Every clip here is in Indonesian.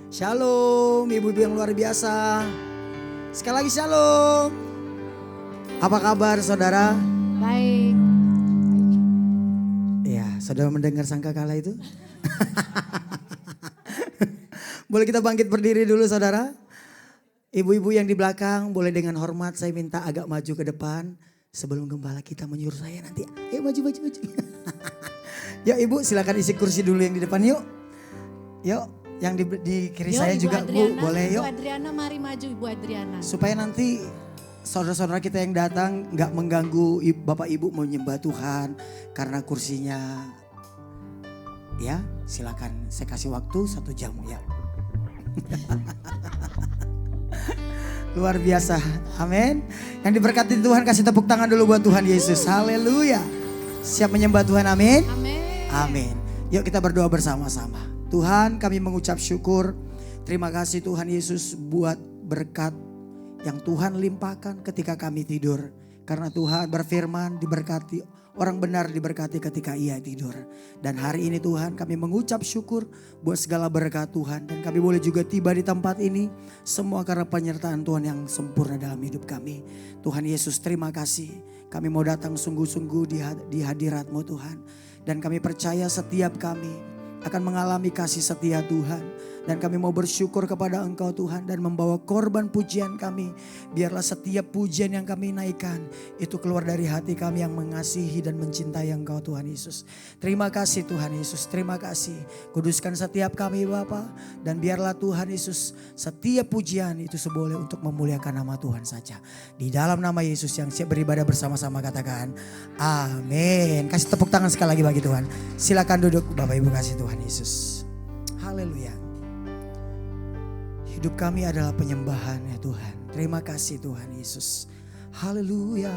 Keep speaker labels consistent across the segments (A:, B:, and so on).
A: Shalom ibu-ibu yang luar biasa. Sekali lagi shalom. Apa kabar saudara?
B: Baik.
A: Ya, saudara mendengar sangkakala itu? Boleh kita bangkit berdiri dulu saudara? Ibu-ibu yang di belakang boleh dengan hormat saya minta agak maju ke depan. Sebelum gembala kita menyuruh saya nanti. Ayo maju. Ya ibu silakan isi kursi dulu yang di depan yuk. Yuk yang di kiri saya
B: Ibu
A: juga
B: Adriana,
A: Bu boleh yuk.
B: Ibu Adriana mari maju Ibu Adriana.
A: Supaya nanti saudara-saudara kita yang datang gak mengganggu Bapak Ibu menyembah Tuhan karena kursinya. Ya silakan saya kasih waktu 1 jam ya. Luar biasa, amin. Yang diberkati Tuhan kasih tepuk tangan dulu buat Tuhan Yesus, haleluya. Siap menyembah Tuhan, amin.
B: Amin.
A: Amin. Yuk kita berdoa bersama-sama. Tuhan kami mengucap syukur, terima kasih Tuhan Yesus buat berkat yang Tuhan limpahkan ketika kami tidur. Karena Tuhan berfirman diberkati. Orang benar diberkati ketika ia tidur. Dan hari ini Tuhan kami mengucap syukur buat segala berkat Tuhan. Dan kami boleh juga tiba di tempat ini. Semua karena penyertaan Tuhan yang sempurna dalam hidup kami. Tuhan Yesus terima kasih. Kami mau datang sungguh-sungguh di hadirat-Mu Tuhan. Dan kami percaya setiap kami akan mengalami kasih setia Tuhan. Dan kami mau bersyukur kepada Engkau Tuhan dan membawa korban pujian kami. Biarlah setiap pujian yang kami naikkan itu keluar dari hati kami yang mengasihi dan mencintai Engkau Tuhan Yesus. Terima kasih Tuhan Yesus, terima kasih. Kuduskan setiap kami Bapa. Dan biarlah Tuhan Yesus setiap pujian itu seboleh untuk memuliakan nama Tuhan saja. Di dalam nama Yesus yang siap beribadah bersama-sama katakan amin. Kasih tepuk tangan sekali lagi bagi Tuhan. Silakan duduk Bapak Ibu kasih Tuhan Yesus. Haleluya. Hidup kami adalah penyembahan ya Tuhan. Terima kasih Tuhan Yesus. Haleluya.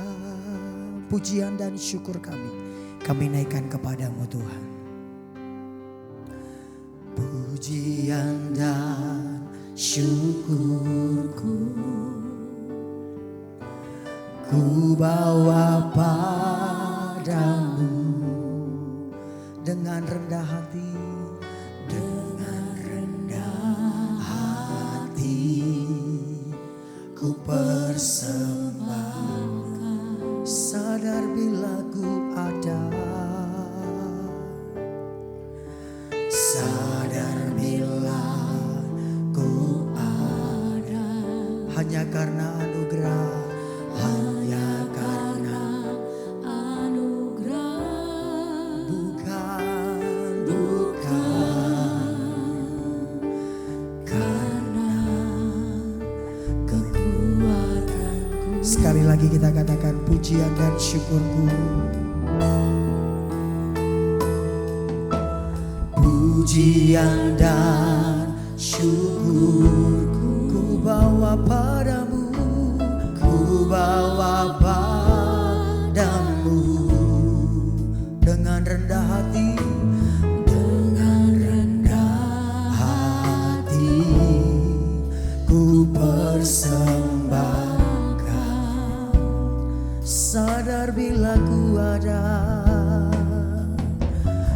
A: Pujian dan syukur kami naikkan kepadamu Tuhan. Pujian dan syukurku ku bawa padamu dengan rendah hati. Ku persembahkan, sadar bila ku ada, sadar bila ku ada, hanya karena anugerah, hanya karena anugerah, bukan sekali lagi kita katakan pujian dan syukurku. Pujian dan syukurku ku bawa padamu, ku bawa padamu dengan rendah hati, dengan rendah hati ku persembahkan. Sadar bila ku ada,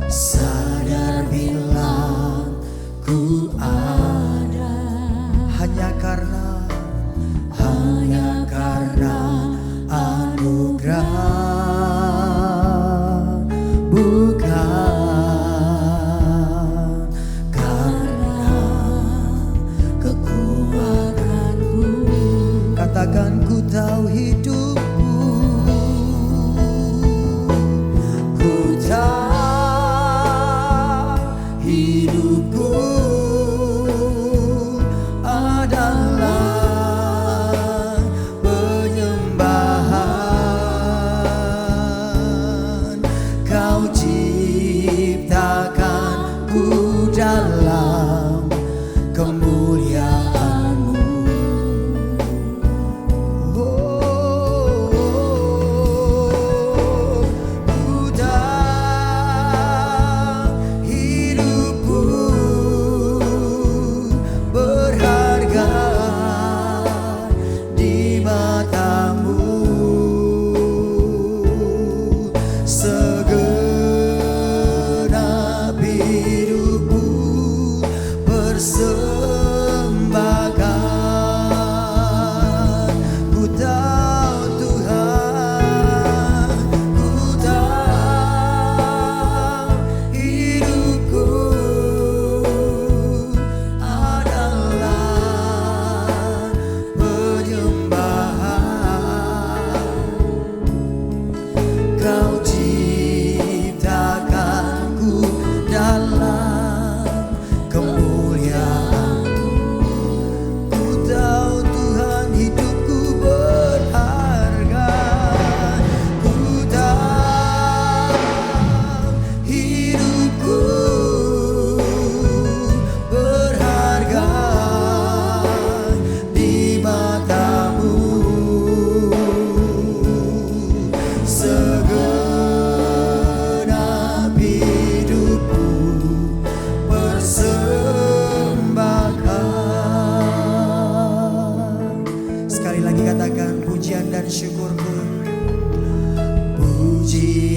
A: sadar bila ku ada, hanya karena anugerah, bukan karena kekuatanku. Katakan ku tahu hidup. Hidupku adalah penyembahan. Kau ciptakanku dalam kemuliaan-Mu. Segenap hidupku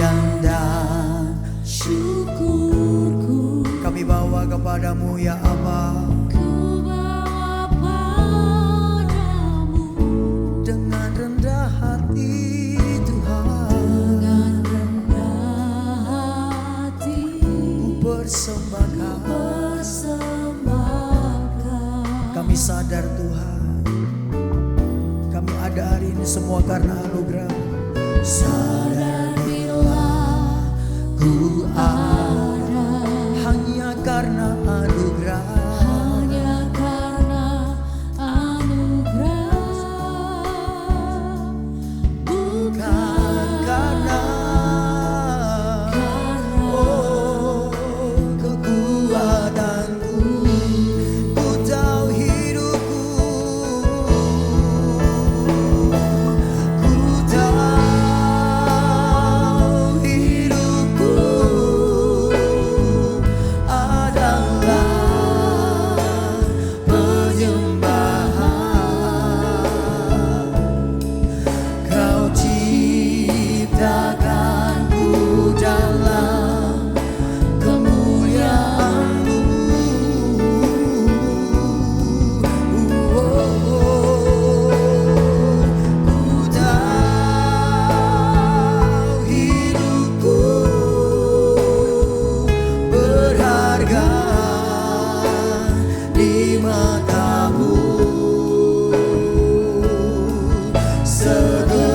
A: dan
B: syukurku
A: kami bawa kepadamu ya Allah.
B: ku bawa padamu
A: Dengan rendah hati Tuhan,
B: dengan rendah hati
A: ku persembahkan. Kami sadar Tuhan, kami ada hari ini semua karena anugerah. Sadar bila ku ada hanya karena anugerah.
B: hanya karena anugerah, bukan
A: Karena oh kekuatanku, ku tahu hidupku, ku tahu hidupku adalah penyembahan. Kau ciptakanku dalam kemuliaan-Mu. Ku tahu hidupku berharga di mata-Mu. Segenap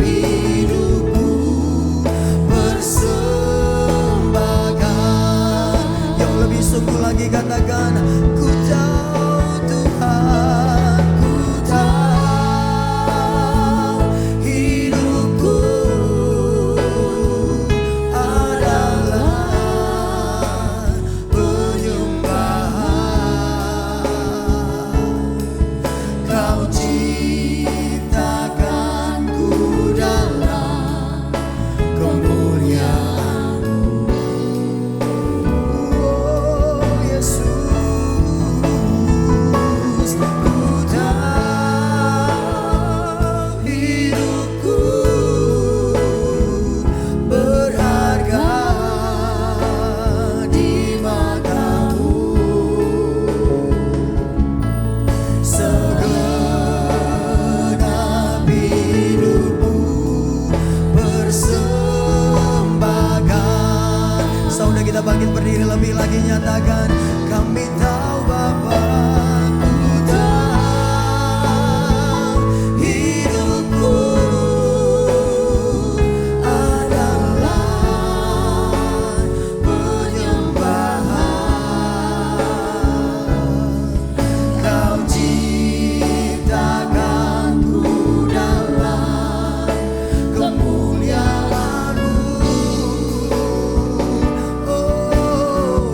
A: hidupku persembahkan. Yang lebih sungguh lagi katakan, ku tahu Tuhan, ku tahu hidupku adalah penyembahan. Kau ciptakanku dalam kemuliaan-Mu. Oh Yesus, ku tahu hidupku berharga di mata-Mu. Segenap hidupku persembahkan. Saudara kita bangkit berdiri lebih lagi, nyatakan, kami tahu Bapa, ku tahu hidupku adalah penyembahan. Kau ciptakanku dalam kemuliaan-Mu. Oh,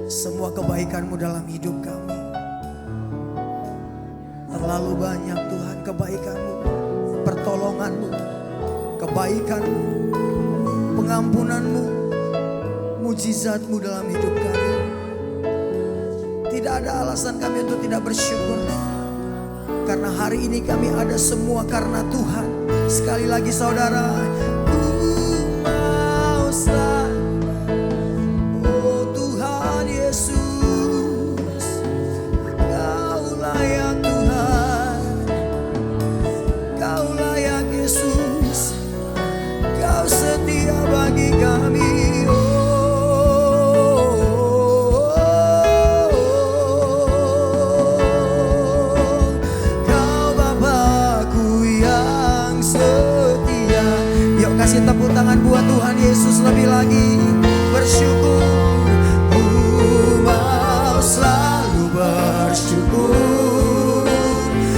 A: semua kebaikan-Mu dalam hidup kami. Terlalu banyak Tuhan kebaikan-Mu, pertolongan-Mu, kebaikan-Mu, pengampunan-Mu, mujizat-Mu dalam hidup kami. Tidak ada alasan kami untuk tidak bersyukur. Karena hari ini kami ada semua karena Tuhan. Sekali lagi saudara, ku mau selalu, oh Tuhan Yesus, Kau layak Tuhan, Kau layak Yesus, Kau setia bagi kami. Kasih tepuk tangan buat Tuhan Yesus lebih lagi. Bersyukur, ku mau selalu bersyukur,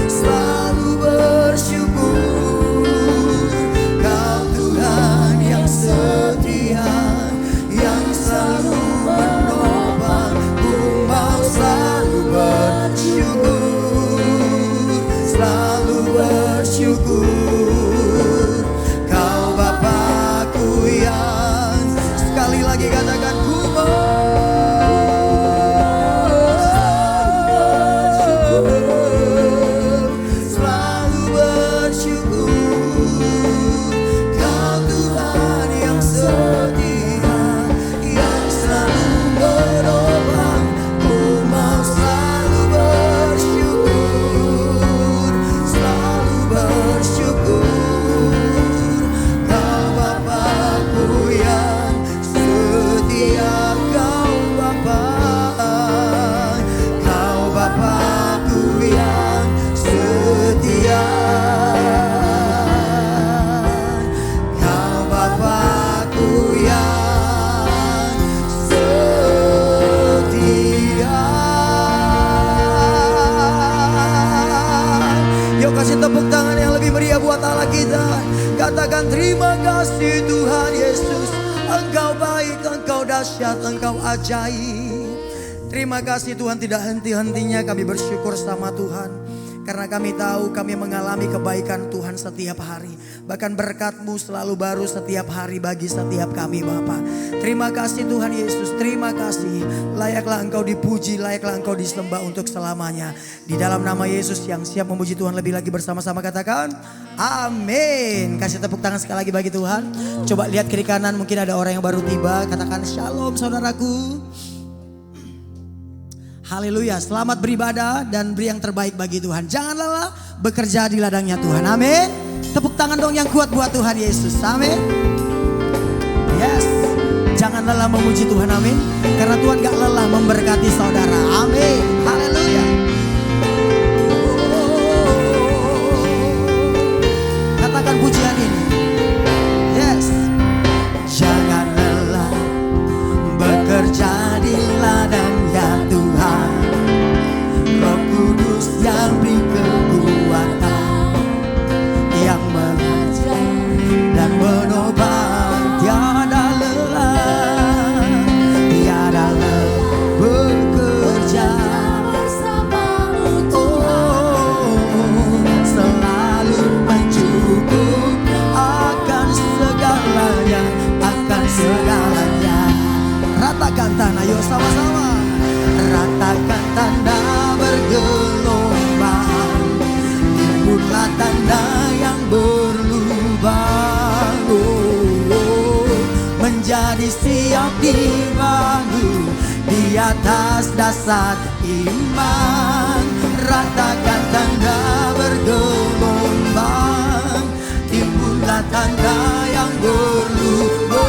A: selalu bersyukur. Kau Tuhan yang setia, yang selalu menopang. Ku mau selalu bersyukur, selalu bersyukur. Sekali lagi katakan, ku selalu bersyukur. Kau Tuhan yang setia, yang selalu menolong. Ku mau selalu bersyukur, selalu bersyukur. Kasih tepuk tangan yang lebih meriah buat Allah kita. Katakan terima kasih Tuhan Yesus. Engkau baik, Engkau dahsyat, Engkau ajaib. Terima kasih Tuhan, tidak henti-hentinya kami bersyukur sama Tuhan. Karena kami tahu kami mengalami kebaikan Tuhan setiap hari. Bahkan berkat-Mu selalu baru setiap hari bagi setiap kami Bapa. Terima kasih Tuhan Yesus, terima kasih. Layaklah Engkau dipuji, layaklah Engkau disembah untuk selamanya. Di dalam nama Yesus yang siap memuji Tuhan lebih lagi bersama-sama katakan amin. Kasih tepuk tangan sekali lagi bagi Tuhan. Coba lihat kiri kanan, mungkin ada orang yang baru tiba. Katakan shalom saudaraku. Haleluya, selamat beribadah dan beri yang terbaik bagi Tuhan. Jangan lelah bekerja di ladangnya Tuhan, amin. Tepuk tangan dong yang kuat buat Tuhan Yesus, amin. Yes, jangan lelah memuji Tuhan, amin. Karena Tuhan gak lelah memberkati saudara, amin. Haleluya. Katakan pujian ini. Yes. Jangan lelah bekerja di ladangnya Tuhan. Roh Kudus yang beri kekuatan, yang mengajar dan menopang. Tiada lelah, tiada lelah bekerja
B: bersama-Mu
A: Tuhan. Selalu mencukup akan segalanya, akan segalanya. Ratakan tanah, yuk sama-sama. Ratakan tanda bergelombang, timbullah tanda yang berlubang. Menjadi siap dibangun di atas dasar iman. Ratakan tanda bergelombang, timbullah tanda yang berlubang.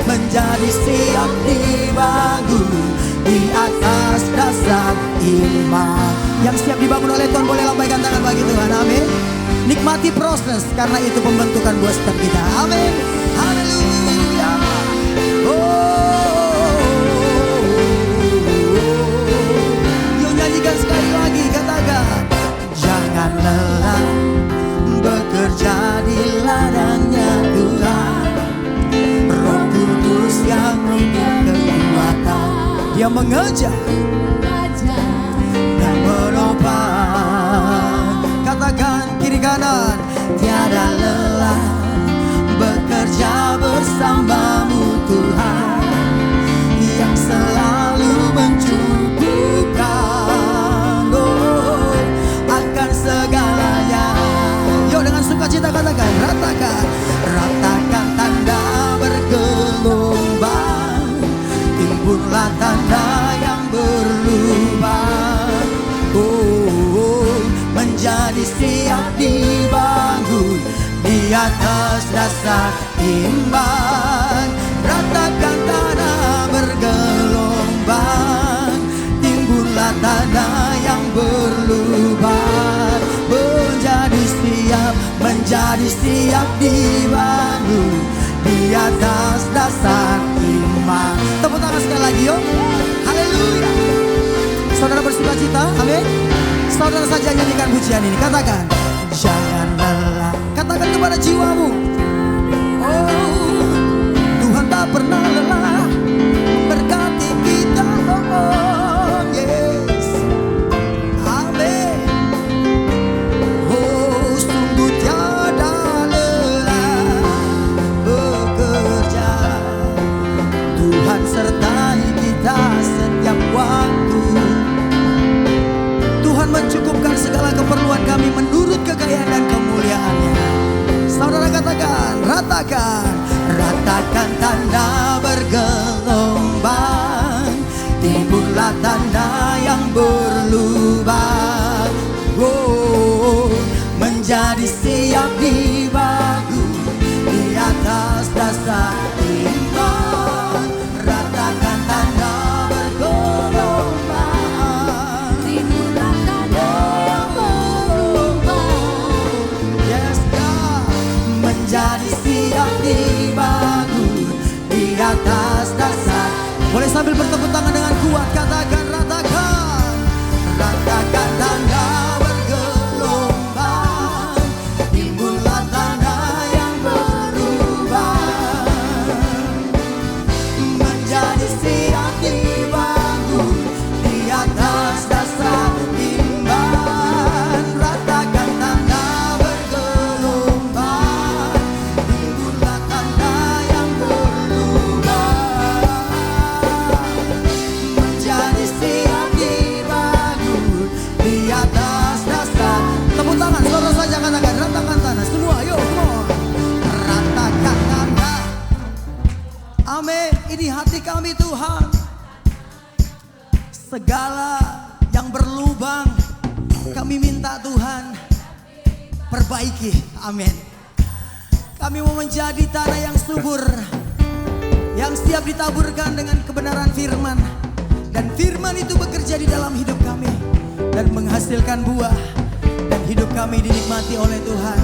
A: Menjadi siap dibangun di atas dasar iman. Yang siap dibangun oleh Tuhan boleh lambaikan tangan bagi Tuhan, amin. Nikmati proses karena itu pembentukan buat setiap kita, amin. Haleluya. Yuk nyanyikan sekali lagi, katakan jangan lelah bekerja di ladangnya Tuhan. Roh Kudus yang yang mengejar dan menopang. Katakan kiri kanan, tiada lelah bekerja bersamamu Tuhan, yang selalu mencukupkan akan segalanya. Yuk dengan sukacita katakan, ratakan tanda bergelombang, timbullah tanda yang berlubang. Menjadi siap dibangun di atas dasar iman. Ratakan tanah bergelombang, timbullah tanah yang berlubang. Menjadi siap dibangun di atas dasar iman. Tepuk tangan sekali lagi yuk. Haleluya. Saudara bersukacita, amin. Saudara saja nyanyikan pujian ini. Katakan, jangan lelah. Katakan kepada jiwamu, oh, Tuhan tak pernah lelah berkati kita. Oh, yes. Amin. Oh, sungguh tiada lelah bekerja. Tuhan sertai kita setiap waktu. Tuhan mencukupkan segala keperluan kami menurut kekayaan dan kemuliaan-Nya. Saudara katakan, ratakan tanda bergelombang, timbullah tanda yang berlubang. Menjadi siap dibangun di atas dasar iman. Ratakan tanda bergelombang,
B: timbullah tanda yang berlubang.
A: yes God. Menjadi siap dibangun di atas dasar. Boleh sambil bertepuk tangan dengan kuat, katakan ratakan tanda bergelombang, timbullah tanda yang berubah. Menjadi siap dibangun di atas dasar iman. Ratakan tanda bergelombang, timbullah tanda yang berubah. Menjadi siap dibangun di atas dasar. Tepuk tangan, saudara saja katakan, ratakan tanah. Semua, yuk, come on. Ratakan tanah. Amin. Ini hati kami Tuhan. Segala yang berlubang kami minta Tuhan perbaiki. Amin. Kami mau menjadi tanah yang subur, yang siap ditaburkan dengan kebenaran firman. Dan firman itu bekerja di dalam hidup kami dan menghasilkan buah. Dan hidup kami dinikmati oleh Tuhan,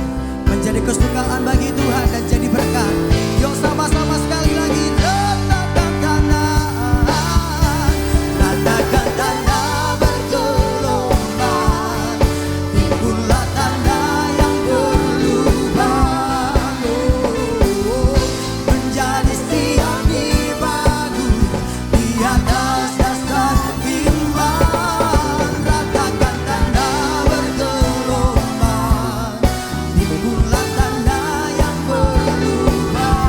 A: menjadi kesukaan bagi Tuhan dan jadi berkat. Yuk sama-sama sekali lagi. Ratakan tanda bergelombang, timbullah tanda yang berlubang. Menjadi siap dibangun di atas dasar iman. Ratakan tanda bergelombang, timbullah tanda yang berlubang.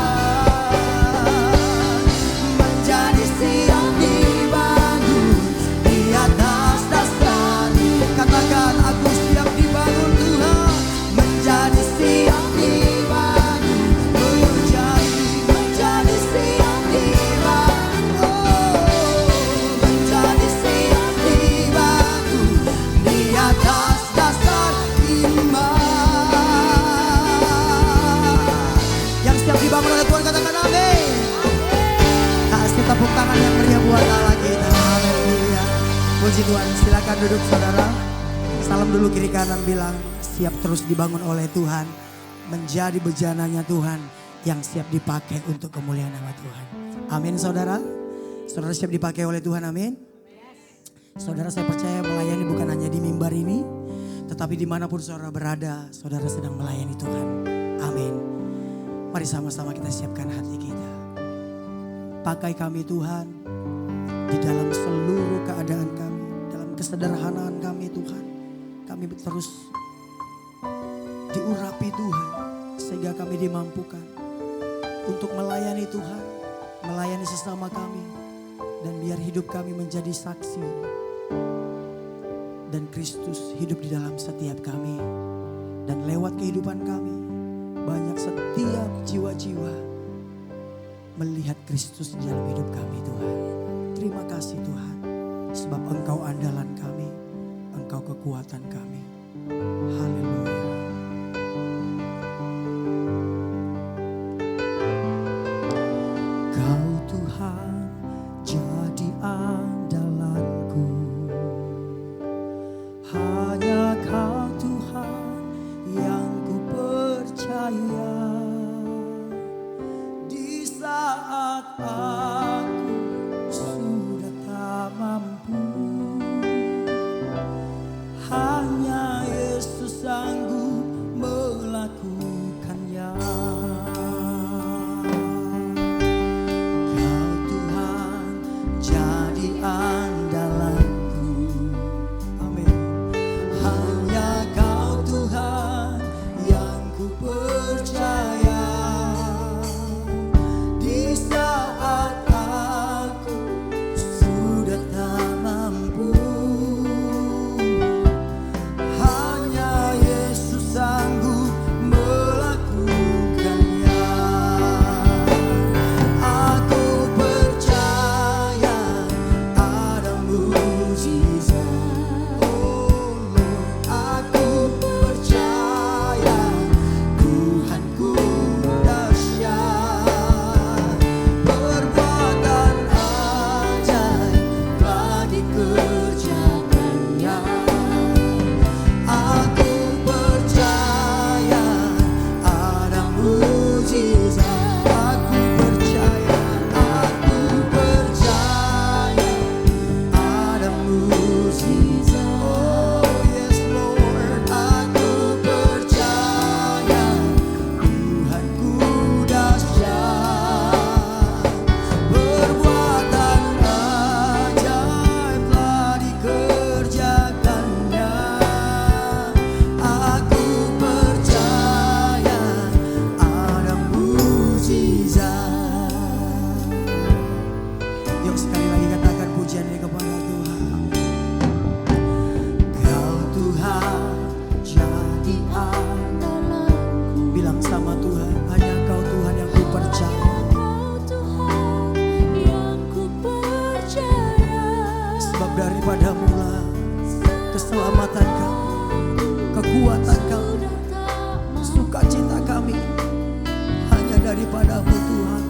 A: Menjadi siap dibangun di atas dasar. Katakan, aku siap dibangun Tuhan. Menjadi siap dibangun, menjadi siap dibangun. Menjadi siap dibangun di atas dasar iman. Yang siap dibangun oleh Tuhan katakan amin. Kasih tepuk tangan yang meriah buat Allah kita. Haleluya. Puji Tuhan. Silakan duduk saudara. Salam dulu kiri kanan, bilang siap terus dibangun oleh Tuhan. Menjadi bejananya Tuhan yang siap dipakai untuk kemuliaan nama Tuhan. Amin saudara. Saudara siap dipakai oleh Tuhan, amin. Saudara, saya percaya melayani bukan hanya di mimbar ini, tetapi dimanapun saudara berada, saudara sedang melayani Tuhan. Amin. Mari sama-sama kita siapkan hati kita. Pakai kami Tuhan, Di dalam seluruh keadaan kami, dalam kesederhanaan kami Tuhan, kami terus diurapi Tuhan, sehingga kami dimampukan untuk melayani Tuhan, melayani sesama kami, dan biar hidup kami menjadi saksi dan Kristus hidup di dalam setiap kami, dan lewat kehidupan kami banyak setiap jiwa-jiwa melihat Kristus di dalam hidup kami Tuhan. Terima kasih Tuhan, sebab Engkau andalan kami, Engkau kekuatan kami. Haleluya. Kau Tuhan jadi andalanku, hanya Kau Tuhan yang ku percaya. Di saat aku sudah tak mampu, hanya Yesus sanggup melakukannya. Kau Tuhan jadi andalanku, amin. Hanya Kau Tuhan yang ku percaya. Di saat aku sudah tak mampu, hanya Yesus sanggup melakukannya. Aku percaya ada mujizat, oh Lord. Aku percaya Tuhanku dahsyat, perbuatan ajaib telah dikerjakannya. Aku percaya ada mujizat. Aku percaya ada mujizat. Oh yes Lord, aku percaya Tuhanku dahsyat, perbuatan ajaib telah dikerjakannya. Aku percaya ada mujizat. Yuk sekali lagi katakan pujian ini kepada Tuhan. Kau Tuhan jadi andalanku. Bilang sama Tuhan, hanya Kau Tuhan yang ku percaya.
B: Kau Tuhan yang ku percaya.
A: Sebab daripada mula keselamatan kami, kekuatan kami, sukacita kami hanya daripadamu Tuhan.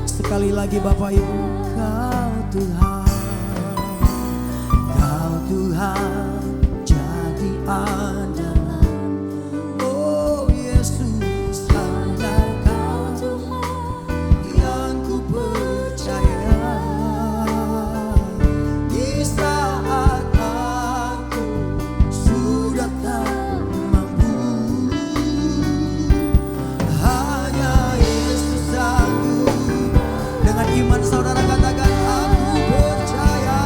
A: Sekali lagi Bapak Ibu, Kau Tuhan jadi andalan. Oh Yesus, hanya Kau yang ku percaya. Di saat aku sudah tak mampu, hanya Yesus sanggup. Dengan iman saudara katakan, aku percaya.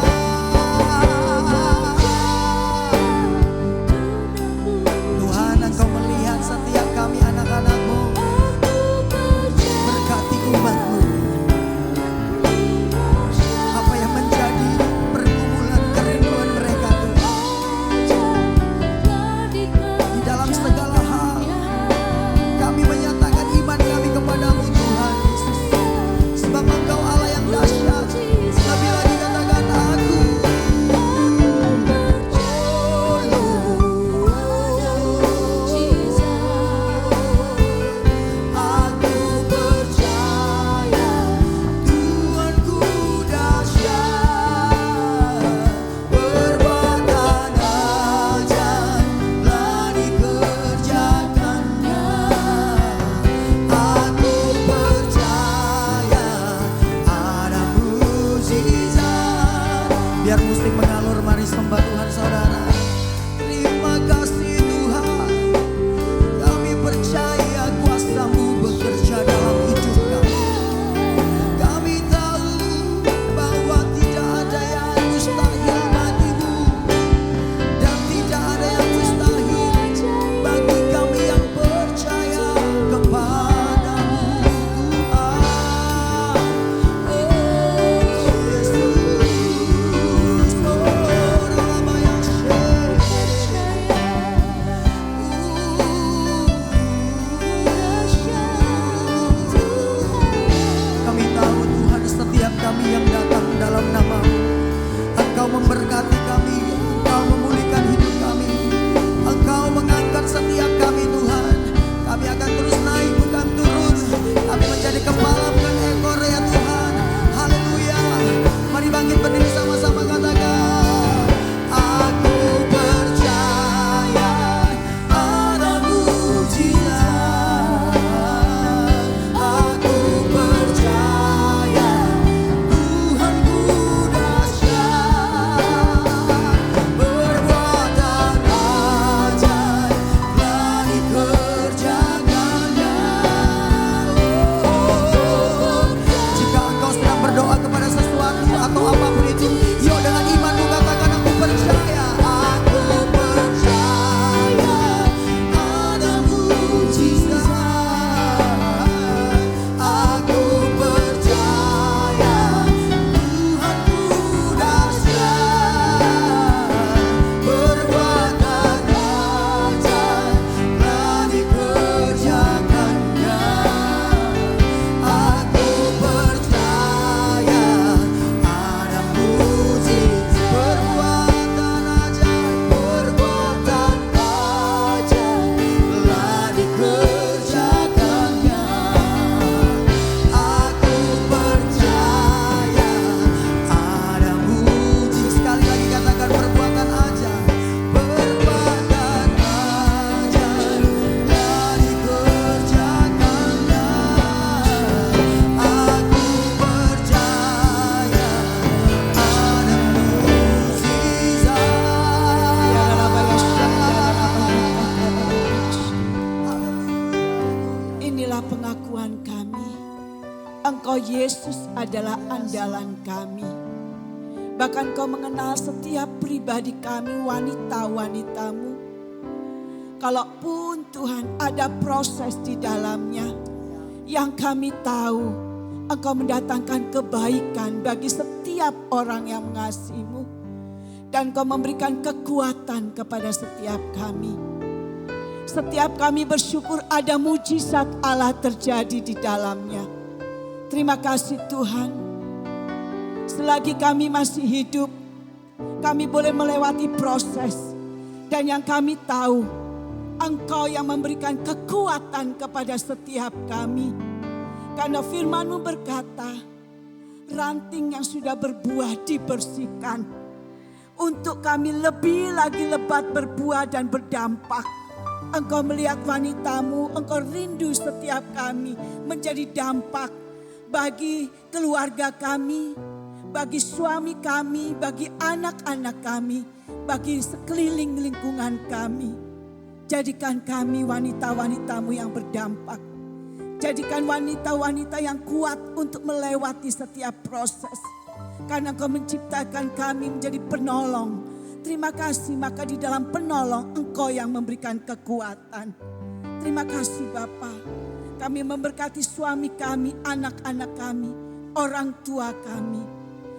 C: Engkau Yesus adalah andalan kami. Bahkan Kau mengenal setiap pribadi kami, wanita-wanitamu. Kalaupun Tuhan ada proses di dalamnya, yang kami tahu Engkau mendatangkan kebaikan bagi setiap orang yang mengasihi-Mu. Dan Kau memberikan kekuatan kepada setiap kami. Setiap kami bersyukur ada mujizat Allah terjadi di dalamnya. Terima kasih Tuhan. Selagi kami masih hidup, kami boleh melewati proses. Dan yang kami tahu, Engkau yang memberikan kekuatan kepada setiap kami. Karena firman-Mu berkata, ranting yang sudah berbuah dibersihkan. Untuk kami lebih lagi lebat berbuah dan berdampak. Engkau melihat wanita-Mu, Engkau rindu setiap kami menjadi dampak bagi keluarga kami, bagi suami kami, bagi anak-anak kami, bagi sekeliling lingkungan kami. Jadikan kami wanita-wanita-Mu yang berdampak. Jadikan wanita-wanita yang kuat untuk melewati setiap proses. Karena Engkau menciptakan kami menjadi penolong. Terima kasih, maka di dalam penolong Engkau yang memberikan kekuatan. Terima kasih Bapa. Kami memberkati suami kami, anak-anak kami, orang tua kami.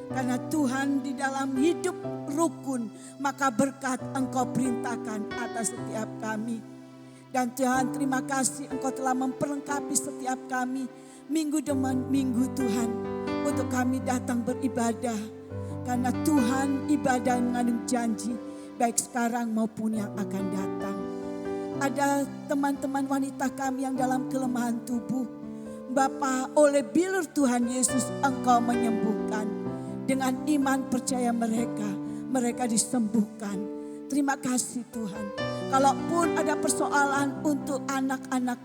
C: Karena Tuhan di dalam hidup rukun, maka berkat Engkau perintahkan atas setiap kami. Dan Tuhan terima kasih Engkau telah memperlengkapi setiap kami minggu demi minggu Tuhan. Untuk kami datang beribadah. Karena Tuhan ibadah yang mengandung janji baik sekarang maupun yang akan datang. Ada teman-teman wanita kami yang dalam kelemahan tubuh. Bapa, oleh bilur Tuhan Yesus Engkau menyembuhkan. Dengan iman percaya mereka disembuhkan. Terima kasih Tuhan. Kalaupun ada persoalan untuk anak-anak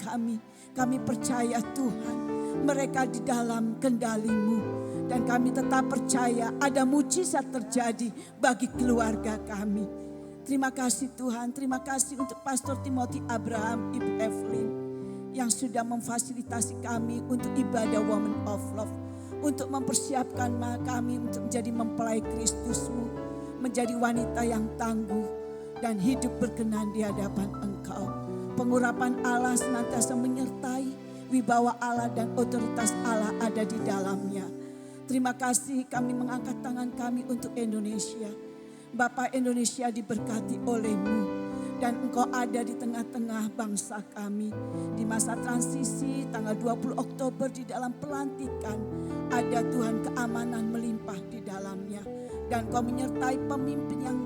C: kami percaya Tuhan. Mereka di dalam kendali-Mu. Dan kami tetap percaya ada mujizat terjadi bagi keluarga kami. Terima kasih Tuhan, terima kasih untuk Pastor Timothy Abraham, Ibu Evelyn. Yang sudah memfasilitasi kami untuk ibadah Woman of Love. Untuk mempersiapkan kami untuk menjadi mempelai Kristus-Mu. Menjadi wanita yang tangguh dan hidup berkenan di hadapan Engkau. Pengurapan Allah senantiasa menyertai, wibawa Allah dan otoritas Allah ada di dalamnya. Terima kasih kami mengangkat tangan kami untuk Indonesia. Bapak, Indonesia diberkati oleh-Mu. Dan Engkau ada di tengah-tengah bangsa kami. Di masa transisi tanggal 20 Oktober di dalam pelantikan. Ada Tuhan keamanan melimpah di dalamnya. Dan Engkau menyertai pemimpin yang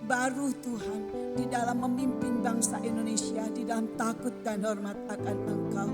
C: baru Tuhan. Di dalam memimpin bangsa Indonesia. Di dalam takut dan hormat akan Engkau.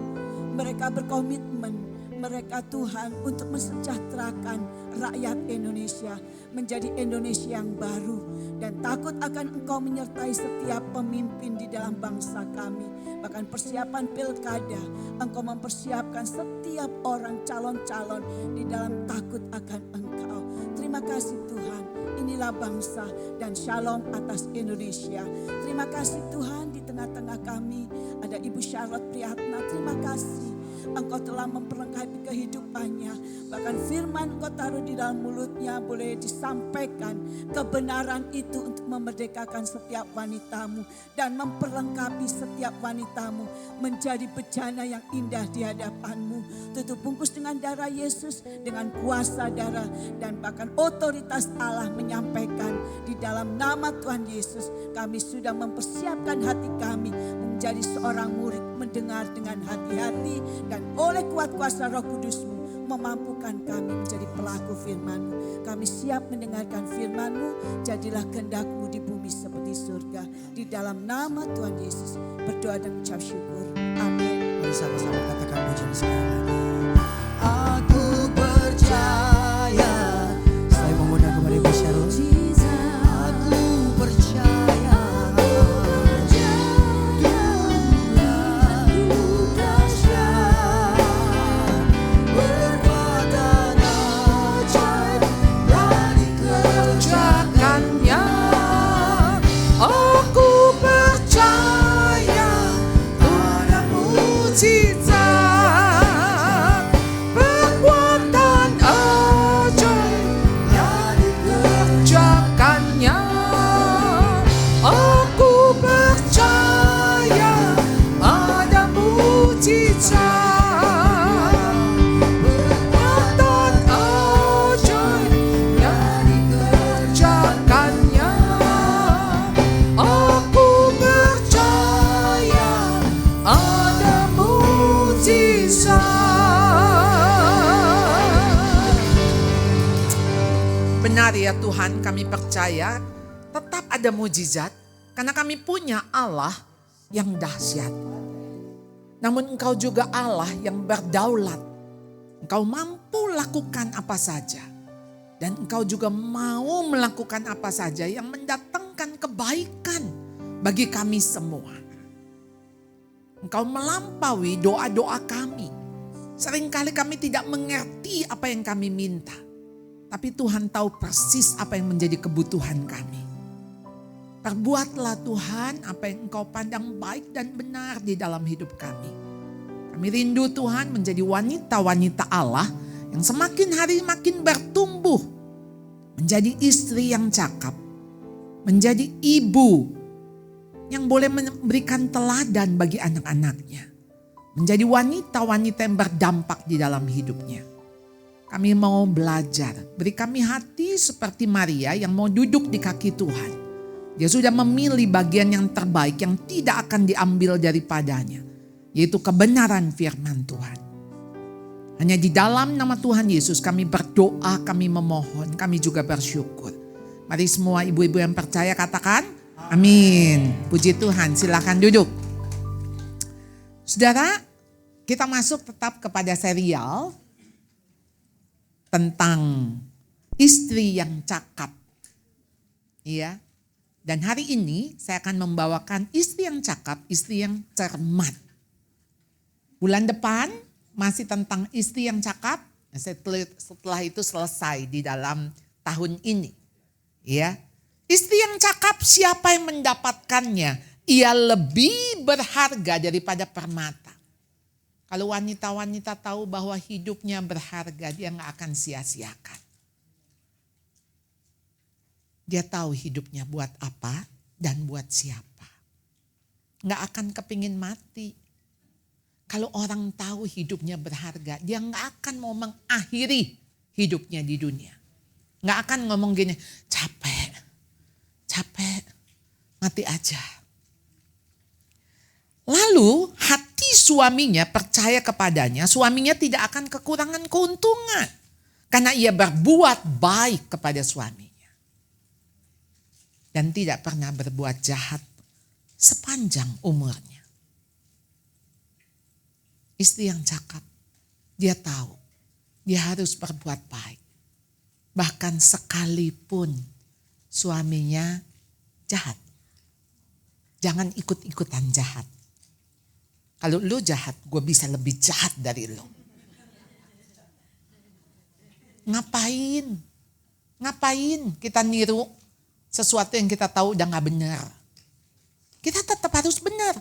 C: Mereka berkomitmen. Mereka Tuhan untuk mensejahterakan rakyat Indonesia menjadi Indonesia yang baru. Dan takut akan Engkau menyertai setiap pemimpin di dalam bangsa kami. Bahkan persiapan pilkada, Engkau mempersiapkan setiap orang calon-calon di dalam takut akan Engkau. Terima kasih Tuhan, inilah bangsa dan shalom atas Indonesia. Terima kasih Tuhan, di tengah-tengah kami ada Ibu Charlotte Prihatna, terima kasih. Engkau telah memperlengkapi kehidupannya. Bahkan firman Engkau taruh di dalam mulutnya boleh disampaikan. Kebenaran itu untuk memerdekakan setiap wanita-Mu. Dan memperlengkapi setiap wanita-Mu menjadi bejana yang indah di hadapan-Mu. Tutup bungkus dengan darah Yesus, dengan kuasa darah. Dan bahkan otoritas Allah menyampaikan di dalam nama Tuhan Yesus. Kami sudah mempersiapkan hati kami menjadi seorang murid, mendengar dengan hati-hati. Dan oleh kuat kuasa Roh Kudus-Mu memampukan kami menjadi pelaku firman-Mu. Kami siap mendengarkan firman-Mu. Jadilah kehendak-Mu di bumi seperti surga. Di dalam nama Tuhan Yesus berdoa dan ucap syukur. Amin.
A: Mari sama-sama katakan pujian sekali lagi. Aku percaya. Saya mengundang kepada Ibu Cheryl. Aku percaya.
D: Mujizat benar ya Tuhan, kami percaya tetap ada mujizat karena kami punya Allah yang dahsyat. Namun Engkau juga Allah yang berdaulat. Engkau mampu lakukan apa saja. Dan Engkau juga mau melakukan apa saja yang mendatangkan kebaikan bagi kami semua. Engkau melampaui doa-doa kami. Seringkali kami tidak mengerti apa yang kami minta. Tapi Tuhan tahu persis apa yang menjadi kebutuhan kami. Perbuatlah Tuhan apa yang Engkau pandang baik dan benar di dalam hidup kami. Kami rindu Tuhan menjadi wanita-wanita Allah yang semakin hari makin bertumbuh. Menjadi istri yang cakap. Menjadi ibu yang boleh memberikan teladan bagi anak-anaknya. Menjadi wanita-wanita yang berdampak di dalam hidupnya. Kami mau belajar, beri kami hati seperti Maria yang mau duduk di kaki Tuhan. Dia sudah memilih bagian yang terbaik yang tidak akan diambil daripadanya. Yaitu kebenaran firman Tuhan. Hanya di dalam nama Tuhan Yesus kami berdoa, kami memohon, kami juga bersyukur. Mari semua ibu-ibu yang percaya katakan amin. Puji Tuhan, silakan duduk. Saudara, kita masuk tetap kepada serial tentang istri yang cakap. Iya. Dan hari ini saya akan membawakan istri yang cakap, istri yang cermat. Bulan depan masih tentang istri yang cakap. Setelah itu selesai di dalam tahun ini. Ya. Istri yang cakap siapa yang mendapatkannya? Ia lebih berharga daripada permata. Kalau wanita-wanita tahu bahwa hidupnya berharga, dia gak akan sia-siakan. Dia tahu hidupnya buat apa dan buat siapa. Gak akan kepingin mati. Kalau orang tahu hidupnya berharga, dia gak akan mau mengakhiri hidupnya di dunia. Gak akan ngomong gini, capek, mati aja. Lalu hati suaminya percaya kepadanya, suaminya tidak akan kekurangan keuntungan. Karena ia berbuat baik kepada suaminya. Dan tidak pernah berbuat jahat sepanjang umurnya. Istri yang cakap, dia tahu dia harus berbuat baik. Bahkan sekalipun suaminya jahat. Jangan ikut-ikutan jahat. Kalau lu jahat, gue bisa lebih jahat dari lu. Ngapain kita niru sesuatu yang kita tahu udah gak benar. Kita tetap harus benar.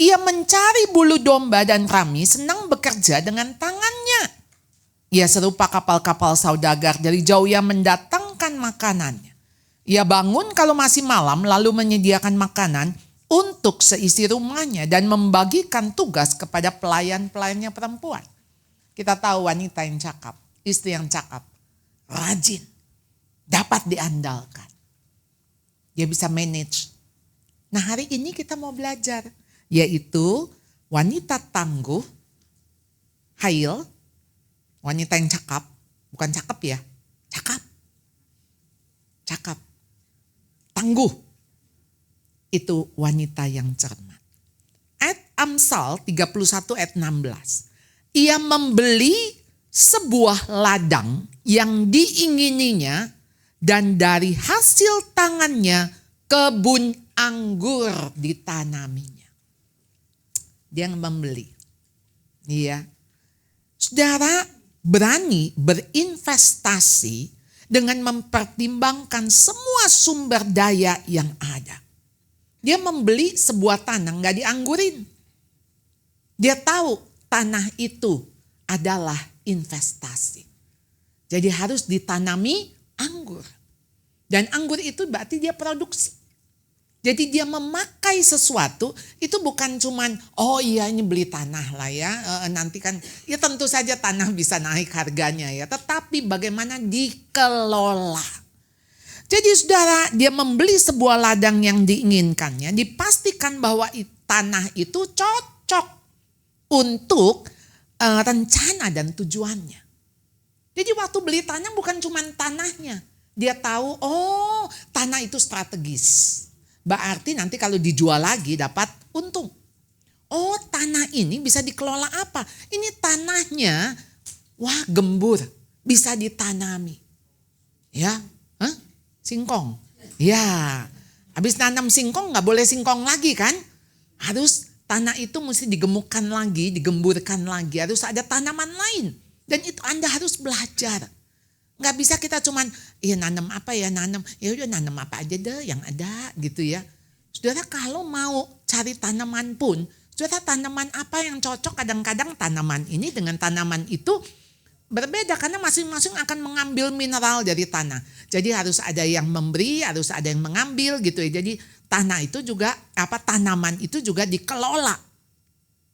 D: Ia mencari bulu domba dan kami senang bekerja dengan tangannya. Ia serupa kapal-kapal saudagar dari jauh yang mendatangkan makanannya. Ia bangun kalau masih malam lalu menyediakan makanan untuk seisi rumahnya dan membagikan tugas kepada pelayan-pelayannya perempuan. Kita tahu wanita yang cakap, istri yang cakap, rajin, dapat diandalkan. Dia bisa manage. Nah hari ini kita mau belajar, yaitu wanita tangguh, Hail, wanita yang cakap, bukan cakep ya, cakap, tangguh. Itu wanita yang cermat. Ayat Amsal 31 ayat 16. Ia membeli sebuah ladang yang diingininya dan dari hasil tangannya kebun anggur ditanaminya. Dia yang membeli. Iya. Saudara berani berinvestasi dengan mempertimbangkan semua sumber daya yang ada. Dia membeli sebuah tanah, gak dianggurin. Dia tahu tanah itu adalah investasi. Jadi harus ditanami anggur. Dan anggur itu berarti dia produksi. Jadi dia memakai sesuatu itu bukan cuman oh iya ini beli tanah lah ya. Nanti kan ya tentu saja tanah bisa naik harganya ya. Tetapi bagaimana dikelola. Jadi saudara dia membeli sebuah ladang yang diinginkannya. Dipastikan bahwa tanah itu cocok untuk rencana dan tujuannya. Jadi waktu beli tanah bukan cuma tanahnya. Dia tahu, oh tanah itu strategis. Berarti nanti kalau dijual lagi dapat untung. Oh tanah ini bisa dikelola apa? Ini tanahnya, wah gembur, bisa ditanami. Ya, singkong. Ya, habis nanam singkong nggak boleh singkong lagi kan? Harus tanah itu mesti digemukkan lagi, digemburkan lagi. Harus ada tanaman lain. Dan itu Anda harus belajar. Nggak bisa kita cuman, ya nanam apa ya nanam. Ya udah nanam apa aja deh yang ada gitu ya. Saudara kalau mau cari tanaman pun, saudara tanaman apa yang cocok, kadang-kadang tanaman ini dengan tanaman itu berbeda. Karena masing-masing akan mengambil mineral dari tanah. Jadi harus ada yang memberi, harus ada yang mengambil gitu ya. Jadi tanah itu juga, tanaman itu juga dikelola.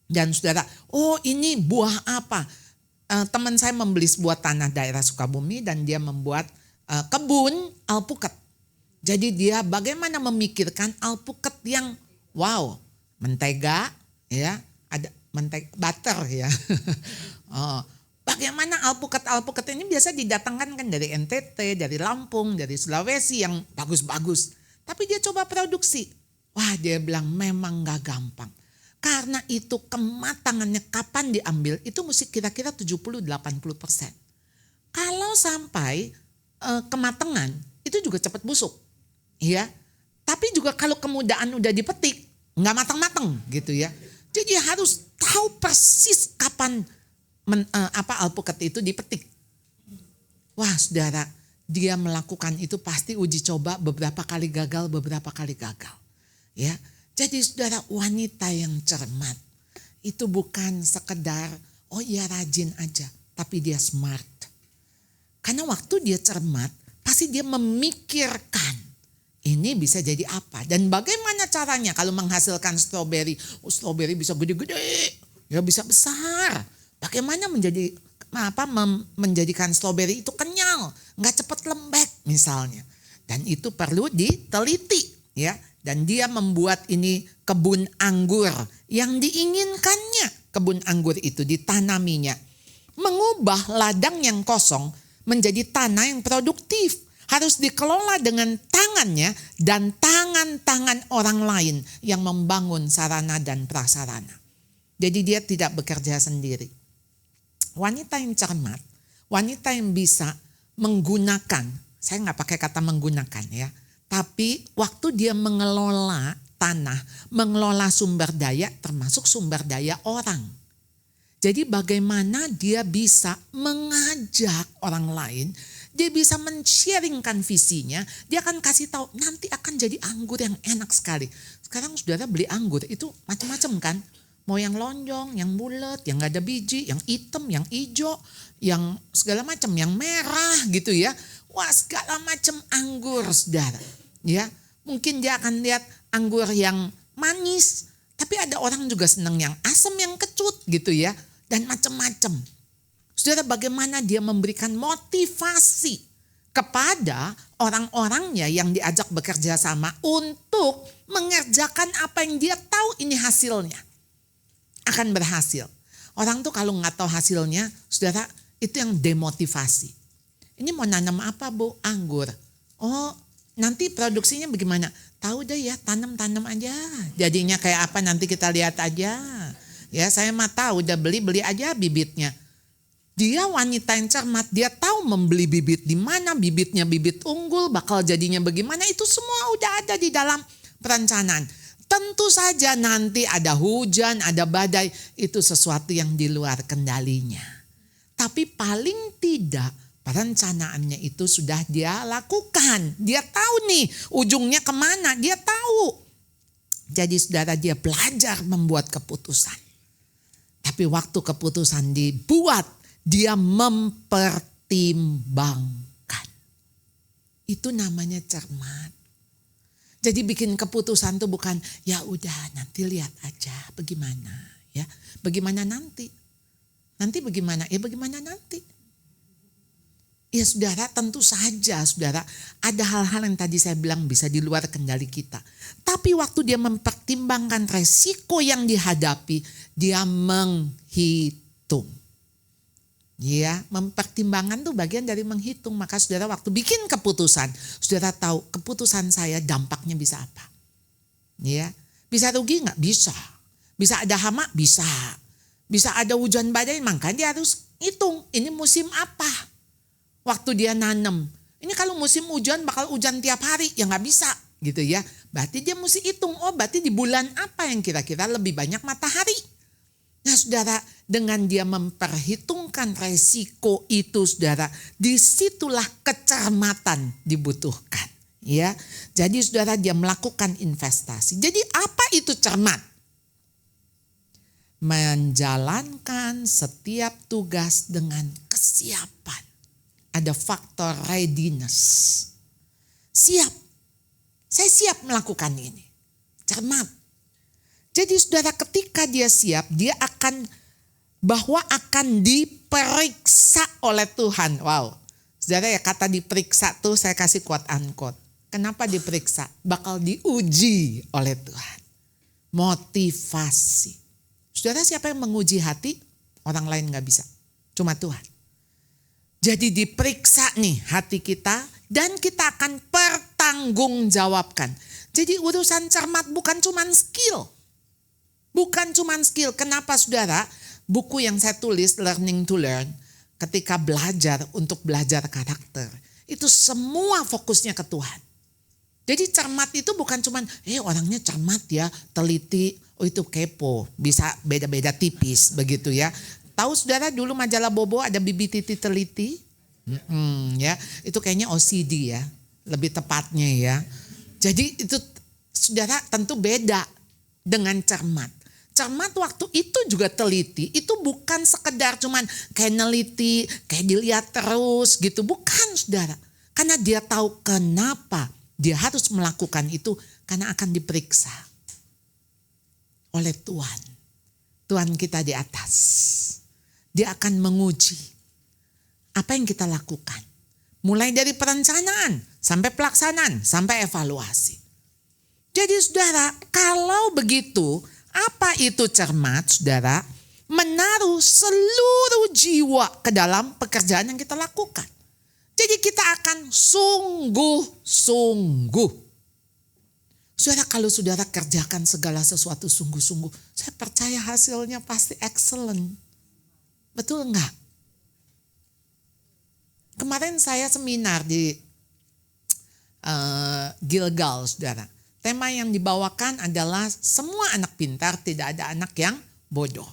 D: Dan saudara, oh ini buah apa? Teman saya membeli sebuah tanah daerah Sukabumi dan dia membuat kebun alpukat. Jadi dia bagaimana memikirkan alpukat yang wow, mentega ya, ada mentega butter ya. Bagaimana alpukat ini biasa didatangkan kan dari NTT, dari Lampung, dari Sulawesi yang bagus-bagus. Tapi dia coba produksi. Wah dia bilang memang gak gampang. Karena itu kematangannya kapan diambil itu mesti kira-kira 70-80%. Kalau sampai kematangan itu juga cepat busuk. Ya. Tapi juga kalau kemudahan udah dipetik nggak matang-matang gitu ya. Jadi harus tahu persis kapan alpukat itu dipetik. Wah saudara, dia melakukan itu pasti uji coba beberapa kali gagal. Ya. Jadi saudara, wanita yang cermat itu bukan sekedar oh iya rajin aja, tapi dia smart. Karena waktu dia cermat pasti dia memikirkan ini bisa jadi apa dan bagaimana caranya kalau menghasilkan stroberi. Oh, stroberi bisa gede-gede, ya bisa besar. Bagaimana menjadikan stroberi itu kenyal, nggak cepat lembek misalnya. Dan itu perlu diteliti ya. Dan dia membuat ini kebun anggur yang diinginkannya. Kebun anggur itu ditanaminya. Mengubah ladang yang kosong menjadi tanah yang produktif. Harus dikelola dengan tangannya dan tangan-tangan orang lain yang membangun sarana dan prasarana. Jadi dia tidak bekerja sendiri. Wanita yang cermat, wanita yang bisa menggunakan, saya nggak pakai kata menggunakan ya. Tapi waktu dia mengelola tanah, mengelola sumber daya termasuk sumber daya orang. Jadi bagaimana dia bisa mengajak orang lain, dia bisa men-sharingkan visinya, dia akan kasih tahu nanti akan jadi anggur yang enak sekali. Sekarang saudara beli anggur itu macam-macam kan. Mau yang lonjong, yang bulat, yang gak ada biji, yang hitam, yang hijau, yang segala macam, yang merah gitu ya. Wah segala macam anggur saudara. Ya, mungkin dia akan lihat anggur yang manis, tapi ada orang juga senang yang asam, yang kecut gitu ya, dan macam-macam. Saudara, bagaimana dia memberikan motivasi kepada orang-orangnya yang diajak bekerja sama untuk mengerjakan apa yang dia tahu ini hasilnya akan berhasil. Orang tuh kalau nggak tahu hasilnya, saudara, itu yang demotivasi. Ini mau nanam apa Bu? Anggur. Oh, nanti produksinya bagaimana? Tahu deh ya, tanam-tanam aja. Jadinya kayak apa nanti kita lihat aja. Ya saya mah tahu, udah beli aja bibitnya. Dia wanita yang cermat, dia tahu membeli bibit di mana, bibitnya bibit unggul, bakal jadinya bagaimana, itu semua udah ada di dalam perencanaan. Tentu saja nanti ada hujan, ada badai, itu sesuatu yang di luar kendalinya. Tapi paling tidak perencanaannya itu sudah dia lakukan. Dia tahu nih ujungnya kemana, dia tahu. Jadi saudara, dia belajar membuat keputusan. Tapi waktu keputusan dibuat, dia mempertimbangkan. Itu namanya cermat. Jadi bikin keputusan tuh bukan ya udah nanti lihat aja bagaimana ya. Bagaimana nanti? Nanti bagaimana? Ya bagaimana nanti? Ya saudara, tentu saja saudara, ada hal-hal yang tadi saya bilang bisa di luar kendali kita. Tapi waktu dia mempertimbangkan resiko yang dihadapi, dia menghitung. Ya, mempertimbangkan tuh bagian dari menghitung. Maka saudara waktu bikin keputusan, saudara tahu keputusan saya dampaknya bisa apa. Ya, bisa rugi nggak? Bisa. Bisa ada hama? Bisa. Bisa ada hujan badai, makanya dia harus hitung. Ini musim apa? Waktu dia nanam. Ini kalau musim hujan bakal hujan tiap hari, ya nggak bisa gitu ya. Berarti dia mesti hitung, oh berarti di bulan apa yang kira-kira lebih banyak matahari. Nah saudara, dengan dia memperhitungkan resiko itu saudara, disitulah kecermatan dibutuhkan. Ya, jadi saudara dia melakukan investasi. Jadi apa itu cermat? Menjalankan setiap tugas dengan kesiapan. Ada faktor readiness. Siap. Saya siap melakukan ini. Cermat. Jadi saudara ketika dia siap, dia akan diperiksa oleh Tuhan. Wow. Saudara ya kata diperiksa tuh saya kasih quote unquote. Kenapa diperiksa? Bakal diuji oleh Tuhan. Motivasi. Saudara siapa yang menguji hati? Orang lain gak bisa. Cuma Tuhan. Jadi diperiksa nih hati kita dan kita akan pertanggungjawabkan. Jadi urusan cermat bukan cuma skill. Bukan cuma skill. Kenapa saudara? Buku yang saya tulis Learning to Learn ketika belajar untuk belajar karakter. Itu semua fokusnya ke Tuhan. Jadi cermat itu bukan cuma orangnya cermat ya, teliti, oh itu kepo, bisa beda-beda tipis begitu ya. Tahu saudara dulu majalah Bobo ada Bibi Titi teliti? Ya, itu kayaknya OCD ya, lebih tepatnya ya. Jadi itu saudara tentu beda dengan cermat. Cermat waktu itu juga teliti, itu bukan sekedar cuman kayak neliti, kayak dilihat terus gitu. Bukan saudara, karena dia tahu kenapa dia harus melakukan itu, karena akan diperiksa oleh Tuhan. Tuhan kita di atas. Dia akan menguji apa yang kita lakukan. Mulai dari perencanaan, sampai pelaksanaan, sampai evaluasi. Jadi saudara, kalau begitu, apa itu cermat saudara? Menaruh seluruh jiwa ke dalam pekerjaan yang kita lakukan. Jadi kita akan sungguh-sungguh. Saudara kalau saudara kerjakan segala sesuatu sungguh-sungguh, saya percaya hasilnya pasti excellent. Betul enggak? Kemarin saya seminar di Gilgal saudara. Tema yang dibawakan adalah semua anak pintar, tidak ada anak yang bodoh.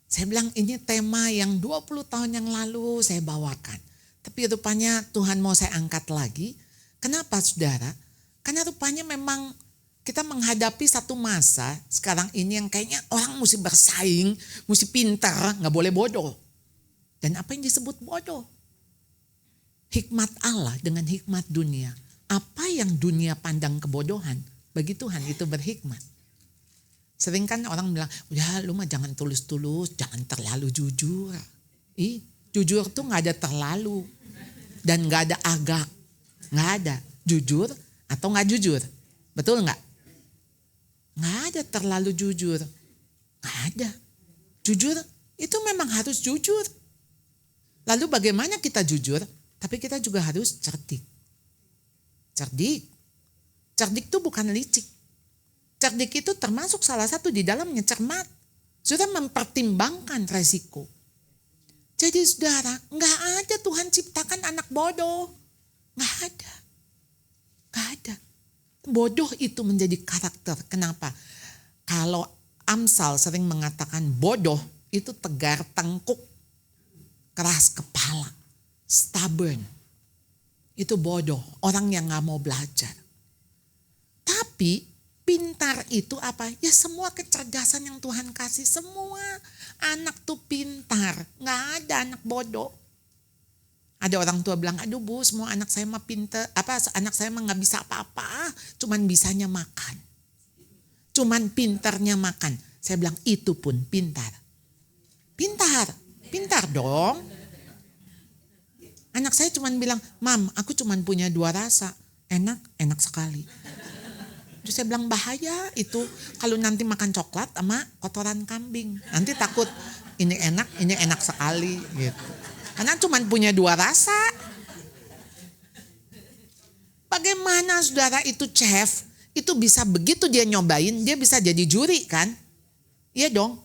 D: Saya bilang ini tema yang 20 tahun yang lalu saya bawakan. Tapi rupanya Tuhan mau saya angkat lagi. Kenapa saudara? Karena rupanya memang kita menghadapi satu masa sekarang ini yang kayaknya orang mesti bersaing, mesti pintar, gak boleh bodoh. Dan apa yang disebut bodoh? Hikmat Allah dengan hikmat dunia. Apa yang dunia pandang kebodohan, bagi Tuhan itu berhikmat. Sering kan orang bilang, ya lu mah jangan tulus-tulus, jangan terlalu jujur. Jujur tuh gak ada terlalu. Dan gak ada agak. Gak ada jujur atau gak jujur. Betul gak? Gak ada terlalu jujur. Gak ada. Jujur itu memang harus jujur. Lalu bagaimana kita jujur? Tapi kita juga harus cerdik. Cerdik. Cerdik itu bukan licik. Cerdik itu termasuk salah satu di dalamnya cermat. Sudah mempertimbangkan resiko. Jadi saudara, gak ada Tuhan ciptakan anak bodoh. Gak ada. Gak ada. Bodoh itu menjadi karakter. Kenapa? Kalau Amsal sering mengatakan bodoh itu tegar tengkuk. Keras kepala. Stubborn. Itu bodoh, orang yang gak mau belajar. Tapi pintar itu apa? Ya semua kecerdasan yang Tuhan kasih, semua anak tuh pintar. Gak ada anak bodoh. Ada orang tua bilang, aduh bu semua anak saya mah pintar. Anak saya mah gak bisa apa-apa, cuman bisanya makan. Cuman pintarnya makan. Saya bilang itu pun pintar. Pintar dong. Anak saya cuman bilang, Mam, aku cuman punya 2 rasa. Enak sekali. Terus saya bilang bahaya itu kalau nanti makan coklat sama kotoran kambing. Nanti takut ini enak sekali gitu. Karena cuma punya 2 rasa. Bagaimana saudara itu chef, itu bisa begitu dia nyobain, dia bisa jadi juri kan? Iya dong.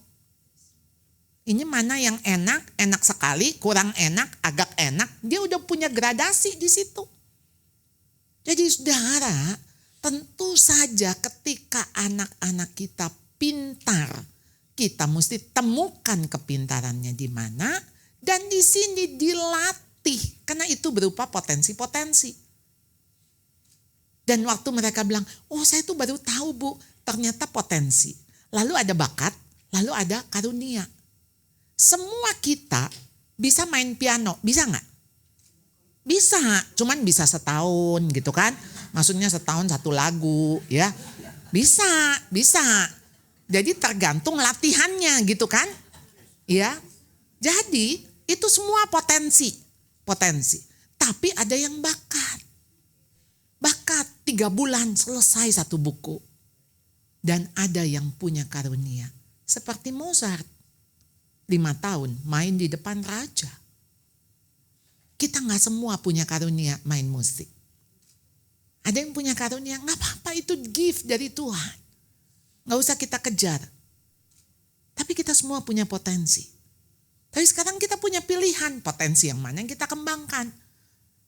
D: Ini mana yang enak, enak sekali, kurang enak, agak enak. Dia udah punya gradasi di situ. Jadi saudara, tentu saja ketika anak-anak kita pintar, kita mesti temukan kepintarannya di mana. Dan di sini dilatih, karena itu berupa potensi-potensi. Dan waktu mereka bilang, oh saya tuh baru tahu Bu, ternyata potensi. Lalu ada bakat, lalu ada karunia. Semua kita bisa main piano, bisa gak? Bisa, cuman bisa setahun gitu kan. Maksudnya setahun 1 lagu ya. Bisa. Jadi tergantung latihannya gitu kan. Ya. Jadi itu semua potensi. Tapi ada yang bakat. 3 bulan selesai 1 buku. Dan ada yang punya karunia. Seperti Mozart. 5 tahun main di depan raja. Kita gak semua punya karunia main musik. Ada yang punya karunia, gak apa-apa itu gift dari Tuhan. Gak usah kita kejar. Tapi kita semua punya potensi. Tapi sekarang kita punya pilihan potensi yang mana yang kita kembangkan.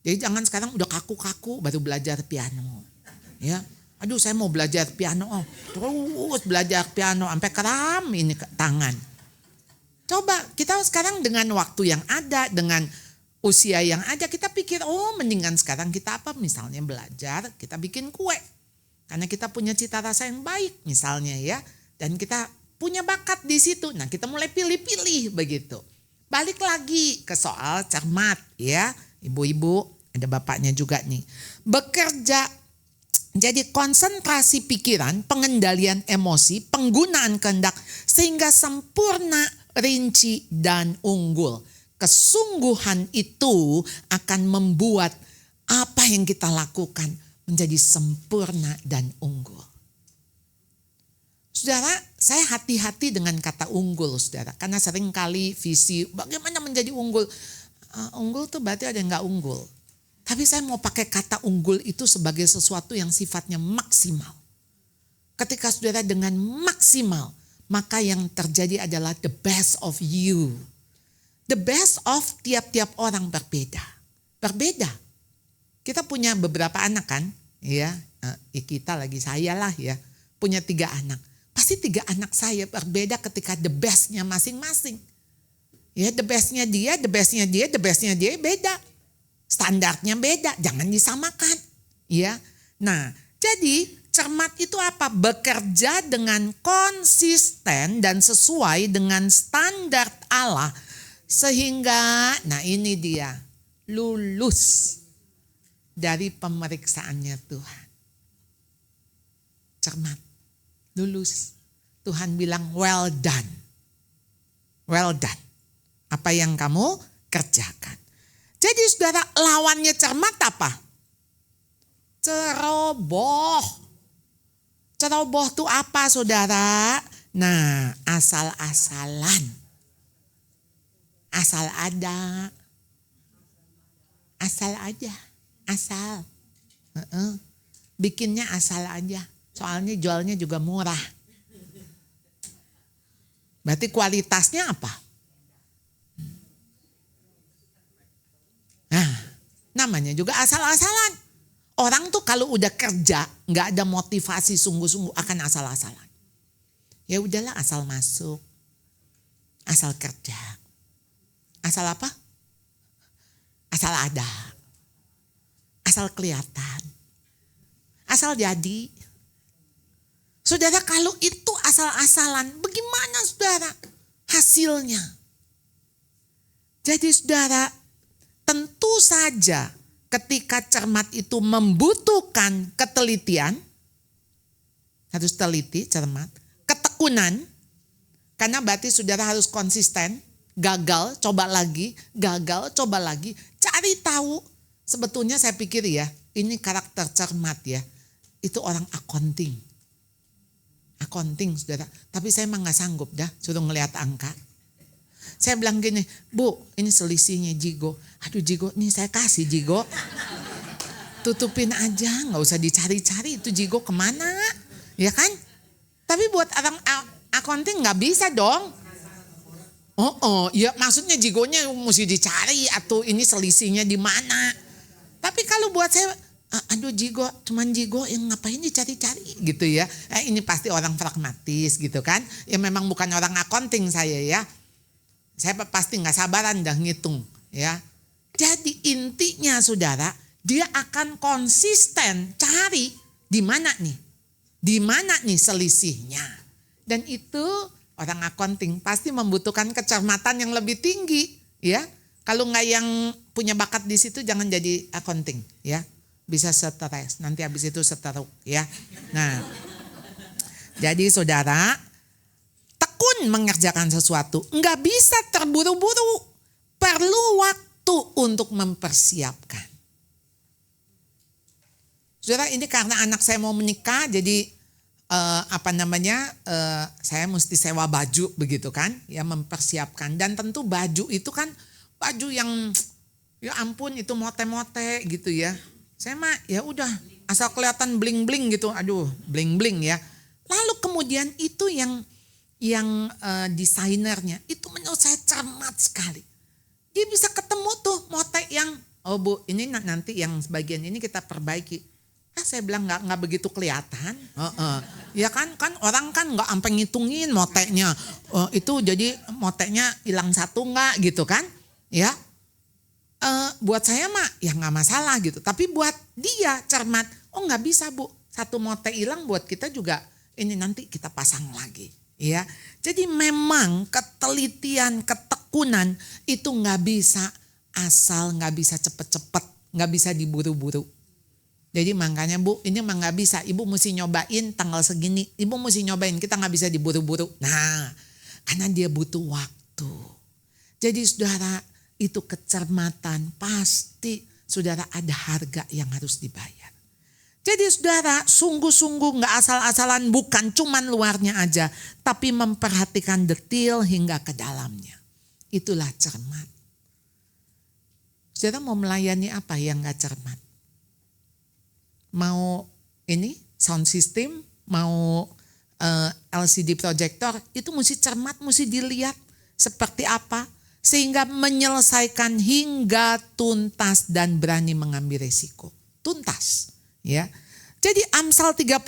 D: Jadi jangan sekarang udah kaku-kaku baru belajar piano. Ya, aduh saya mau belajar piano, terus belajar piano sampai kram ini tangan. Coba kita sekarang dengan waktu yang ada, dengan usia yang ada, kita pikir mendingan sekarang kita apa? Misalnya belajar, kita bikin kue. Karena kita punya cita rasa yang baik misalnya ya. Dan kita punya bakat di situ. Nah kita mulai pilih-pilih begitu. Balik lagi ke soal cermat ya. Ibu-ibu, ada bapaknya juga nih. Bekerja. Jadi konsentrasi pikiran, pengendalian emosi, penggunaan kehendak sehingga sempurna, rinci dan unggul. Kesungguhan itu akan membuat apa yang kita lakukan menjadi sempurna dan unggul. Saudara, saya hati-hati dengan kata unggul saudara. Karena seringkali visi bagaimana menjadi unggul. Unggul tuh berarti ada yang gak unggul. Tapi saya mau pakai kata unggul itu sebagai sesuatu yang sifatnya maksimal. Ketika saudara dengan maksimal, maka yang terjadi adalah the best of you. The best of tiap-tiap orang berbeda. Berbeda. Kita punya beberapa anak kan, ya. Kita lagi saya lah ya, punya 3 anak. Pasti 3 anak saya berbeda ketika the bestnya masing-masing. Ya, the bestnya dia, the bestnya dia, the bestnya dia beda. Standarnya beda, jangan disamakan. Ya. Nah, jadi cermat itu apa? Bekerja dengan konsisten dan sesuai dengan standar Allah. Sehingga, nah ini dia, lulus dari pemeriksaannya Tuhan. Cermat, lulus. Tuhan bilang well done. Well done. Apa yang kamu kerjakan. Jadi saudara, lawannya cermat apa? Ceroboh. Ceroboh itu apa saudara? Nah, asal-asalan. Asal ada. Asal aja. Asal. Bikinnya asal aja. Soalnya jualnya juga murah. Berarti kualitasnya apa? Nah, namanya juga asal-asalan. Orang tuh kalau udah kerja nggak ada motivasi sungguh-sungguh akan asal-asalan. Ya udahlah asal masuk, asal kerja, asal apa? Asal ada, asal kelihatan, asal jadi. Saudara kalau itu asal-asalan, bagaimana saudara hasilnya? Jadi saudara, tentu saja ketika cermat itu membutuhkan ketelitian, harus teliti, cermat, ketekunan, karena berarti saudara harus konsisten, gagal, coba lagi, gagal, coba lagi, cari tahu. Sebetulnya saya pikir ya, ini karakter cermat ya, itu orang accounting. Accounting saudara, tapi saya emang gak sanggup dah suruh ngelihat angka. Saya bilang gini, Bu ini selisihnya Jigo. Aduh Jigo, nih saya kasih Jigo. Tutupin aja, gak usah dicari-cari itu Jigo kemana. Ya kan? Tapi buat orang accounting gak bisa dong. Ya maksudnya Jigonya mesti dicari atau ini selisihnya di mana. Tapi kalau buat saya, aduh Jigo, cuman Jigo yang ngapain dicari-cari gitu ya. Ini pasti orang pragmatis gitu kan. Ya memang bukan orang accounting saya ya. Saya pasti gak sabaran dah ngitung ya. Jadi intinya saudara, dia akan konsisten cari di mana nih selisihnya. Dan itu orang accounting pasti membutuhkan kecermatan yang lebih tinggi ya. Kalau nggak yang punya bakat di situ jangan jadi accounting ya. Bisa stres, nanti habis itu stroke ya. Nah, jadi saudara, tekun mengerjakan sesuatu, nggak bisa terburu-buru, perlu waktu untuk mempersiapkan. Saudara, ini karena anak saya mau menikah, jadi saya mesti sewa baju begitu kan, ya mempersiapkan. Dan tentu baju itu kan baju yang ya ampun itu mote-mote gitu ya. Saya mah ya udah asal kelihatan bling-bling gitu, aduh bling-bling ya. Lalu kemudian itu yang desainernya itu menurut saya cermat sekali. Dia bisa ketemu tuh mote yang, oh Bu ini nanti yang sebagian ini kita perbaiki. Saya bilang nggak begitu kelihatan. Ya kan orang kan nggak sampai ngitungin motenya. Itu jadi motenya hilang satu nggak gitu kan? Ya. Buat saya mah ya nggak masalah gitu. Tapi buat dia cermat, oh nggak bisa Bu. Satu mote hilang buat kita juga ini nanti kita pasang lagi. Ya. Jadi memang ketelitian, ketekunan itu nggak bisa asal, nggak bisa cepet-cepet, nggak bisa diburu-buru. Jadi makanya Bu, ini mah gak bisa. Ibu mesti nyobain tanggal segini. Ibu mesti nyobain, kita gak bisa diburu-buru. Nah, karena dia butuh waktu. Jadi saudara, itu kecermatan. Pasti saudara ada harga yang harus dibayar. Jadi saudara, sungguh-sungguh gak asal-asalan, bukan cuman luarnya aja. Tapi memperhatikan detail hingga ke dalamnya. Itulah cermat. Saudara mau melayani apa yang gak cermat? Mau ini sound system, mau LCD projector, itu mesti cermat, mesti dilihat seperti apa. Sehingga menyelesaikan hingga tuntas dan berani mengambil resiko. Tuntas. Ya. Jadi Amsal 31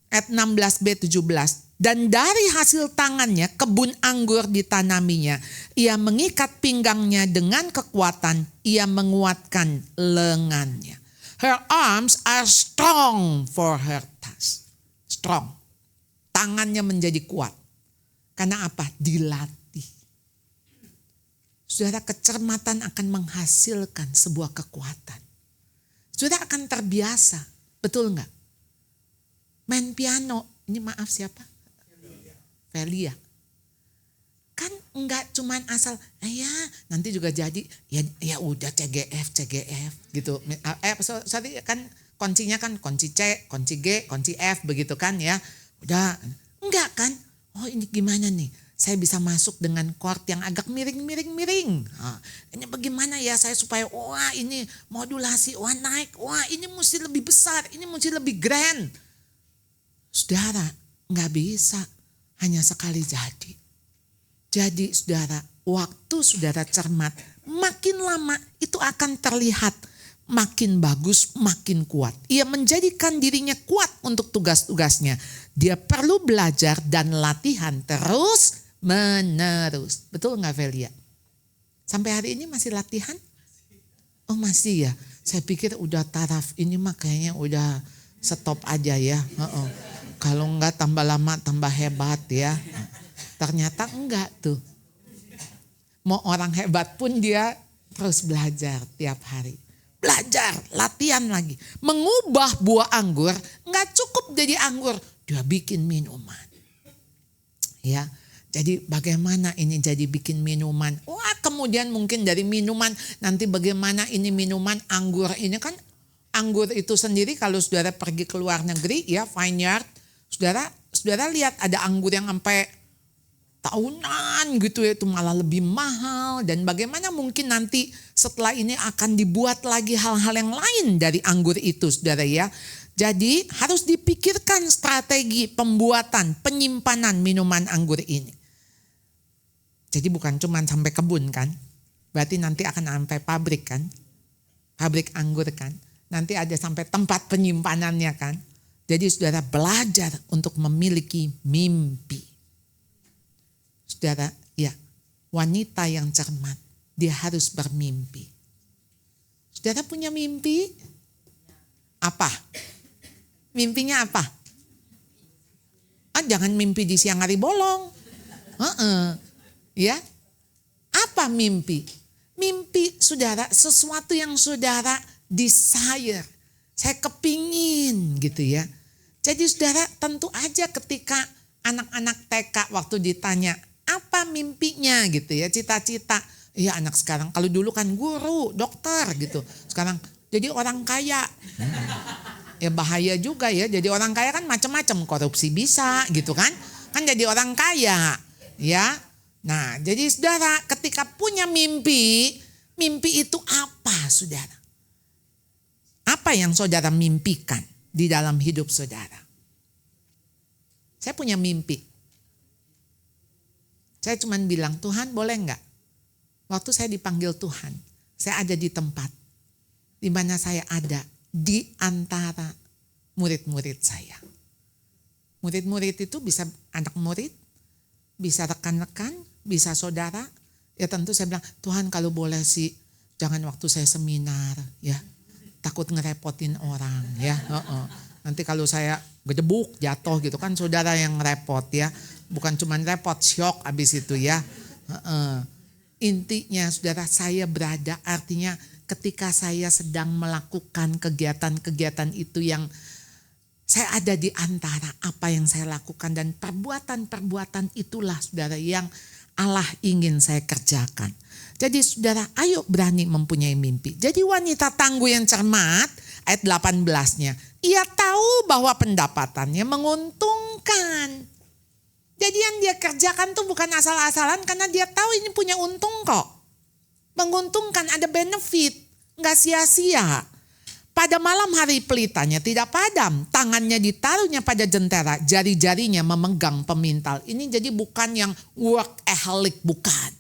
D: ayat 16b 17. Dan dari hasil tangannya kebun anggur ditanaminya. Ia mengikat pinggangnya dengan kekuatan, ia menguatkan lengannya. Her arms are strong for her task. Strong. Tangannya menjadi kuat. Karena apa? Dilatih. Saudara, kecermatan akan menghasilkan sebuah kekuatan. Saudara akan terbiasa. Betul enggak? Main piano. Ini maaf siapa? Velia. Kan enggak cuman asal, ya nanti juga jadi, ya udah CGF gitu. Sorry kan kuncinya kan kunci C, kunci G, kunci F begitu kan ya. Udah, enggak kan? Oh ini gimana nih? Saya bisa masuk dengan chord yang agak miring. Ini bagaimana ya saya supaya wah ini modulasi, wah naik, wah ini mesti lebih besar, ini mesti lebih grand. Saudara, enggak bisa hanya sekali jadi. Jadi saudara, waktu saudara cermat, makin lama itu akan terlihat makin bagus, makin kuat. Ia menjadikan dirinya kuat untuk tugas-tugasnya. Dia perlu belajar dan latihan terus menerus. Betul nggak Velia? Sampai hari ini masih latihan? Oh masih ya. Saya pikir udah taraf ini mah kayaknya udah stop aja ya. Kalau enggak tambah lama tambah hebat ya. Ternyata enggak tuh. Mau orang hebat pun dia terus belajar tiap hari. Belajar, latihan lagi. Mengubah buah anggur enggak cukup jadi anggur. Dia bikin minuman. Ya, jadi bagaimana ini jadi bikin minuman. Wah kemudian mungkin dari minuman nanti bagaimana ini minuman anggur. Ini kan anggur itu sendiri kalau saudara pergi ke luar negeri ya vineyard. Saudara lihat ada anggur yang sampai tahunan gitu ya, itu malah lebih mahal. Dan bagaimana mungkin nanti setelah ini akan dibuat lagi hal-hal yang lain dari anggur itu, saudara ya. Jadi harus dipikirkan strategi pembuatan, penyimpanan minuman anggur ini. Jadi bukan cuma sampai kebun kan, berarti nanti akan sampai pabrik kan, pabrik anggur kan. Nanti ada sampai tempat penyimpanannya kan. Jadi saudara belajar untuk memiliki mimpi. Saudara, ya, wanita yang cermat, dia harus bermimpi. Saudara punya mimpi? Apa? Mimpinya apa? Jangan mimpi di siang hari bolong. Ya, apa mimpi? Mimpi saudara, sesuatu yang saudara desire. Saya kepingin gitu ya. Jadi saudara, tentu aja ketika anak-anak TK waktu ditanya apa mimpinya gitu ya, cita-cita. Iya anak sekarang, kalau dulu kan guru, dokter gitu. Sekarang jadi orang kaya. Ya bahaya juga ya, jadi orang kaya kan macam-macam, korupsi bisa gitu kan. Kan jadi orang kaya ya. Nah jadi saudara, ketika punya mimpi, mimpi itu apa saudara? Apa yang saudara mimpikan di dalam hidup saudara? Saya punya mimpi. Saya cuma bilang, Tuhan boleh enggak? Waktu saya dipanggil Tuhan, saya ada di tempat di mana saya ada di antara murid-murid saya. Murid-murid itu bisa anak murid, bisa rekan-rekan, bisa saudara. Ya tentu saya bilang, Tuhan kalau boleh sih jangan waktu saya seminar ya. Takut ngerepotin orang ya. Nanti kalau saya gedebuk jatuh gitu kan saudara yang repot ya. Bukan cuma repot, syok abis itu ya. Intinya saudara, saya berada, artinya ketika saya sedang melakukan kegiatan-kegiatan itu yang saya ada di antara apa yang saya lakukan, dan perbuatan-perbuatan itulah saudara yang Allah ingin saya kerjakan. Jadi saudara, ayo berani mempunyai mimpi. Jadi wanita tangguh yang cermat, ayat 18-nya, ia tahu bahwa pendapatannya menguntungkan. Jadi yang dia kerjakan tuh bukan asal-asalan, karena dia tahu ini punya untung kok. Menguntungkan, ada benefit, gak sia-sia. Pada malam hari pelitanya tidak padam, tangannya ditaruhnya pada jentera, jari-jarinya memegang pemintal. Ini jadi bukan yang workaholic, bukan.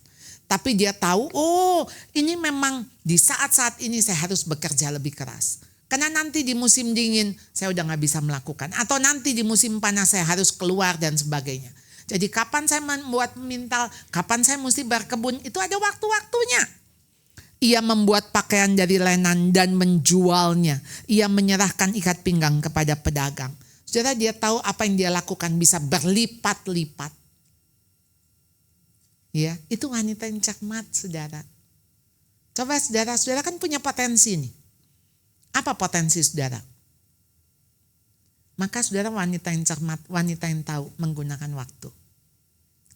D: Tapi dia tahu, oh ini memang di saat-saat ini saya harus bekerja lebih keras. Karena nanti di musim dingin saya udah gak bisa melakukan. Atau nanti di musim panas saya harus keluar dan sebagainya. Jadi kapan saya membuat pemintal, kapan saya mesti berkebun, itu ada waktu-waktunya. Ia membuat pakaian dari lenan dan menjualnya. Ia menyerahkan ikat pinggang kepada pedagang. Saudara, dia tahu apa yang dia lakukan bisa berlipat-lipat. Ya, itu wanita yang cermat, saudara. Coba saudara, saudara kan punya potensi nih. Apa potensi saudara? Maka saudara wanita yang cermat, wanita yang tahu menggunakan waktu.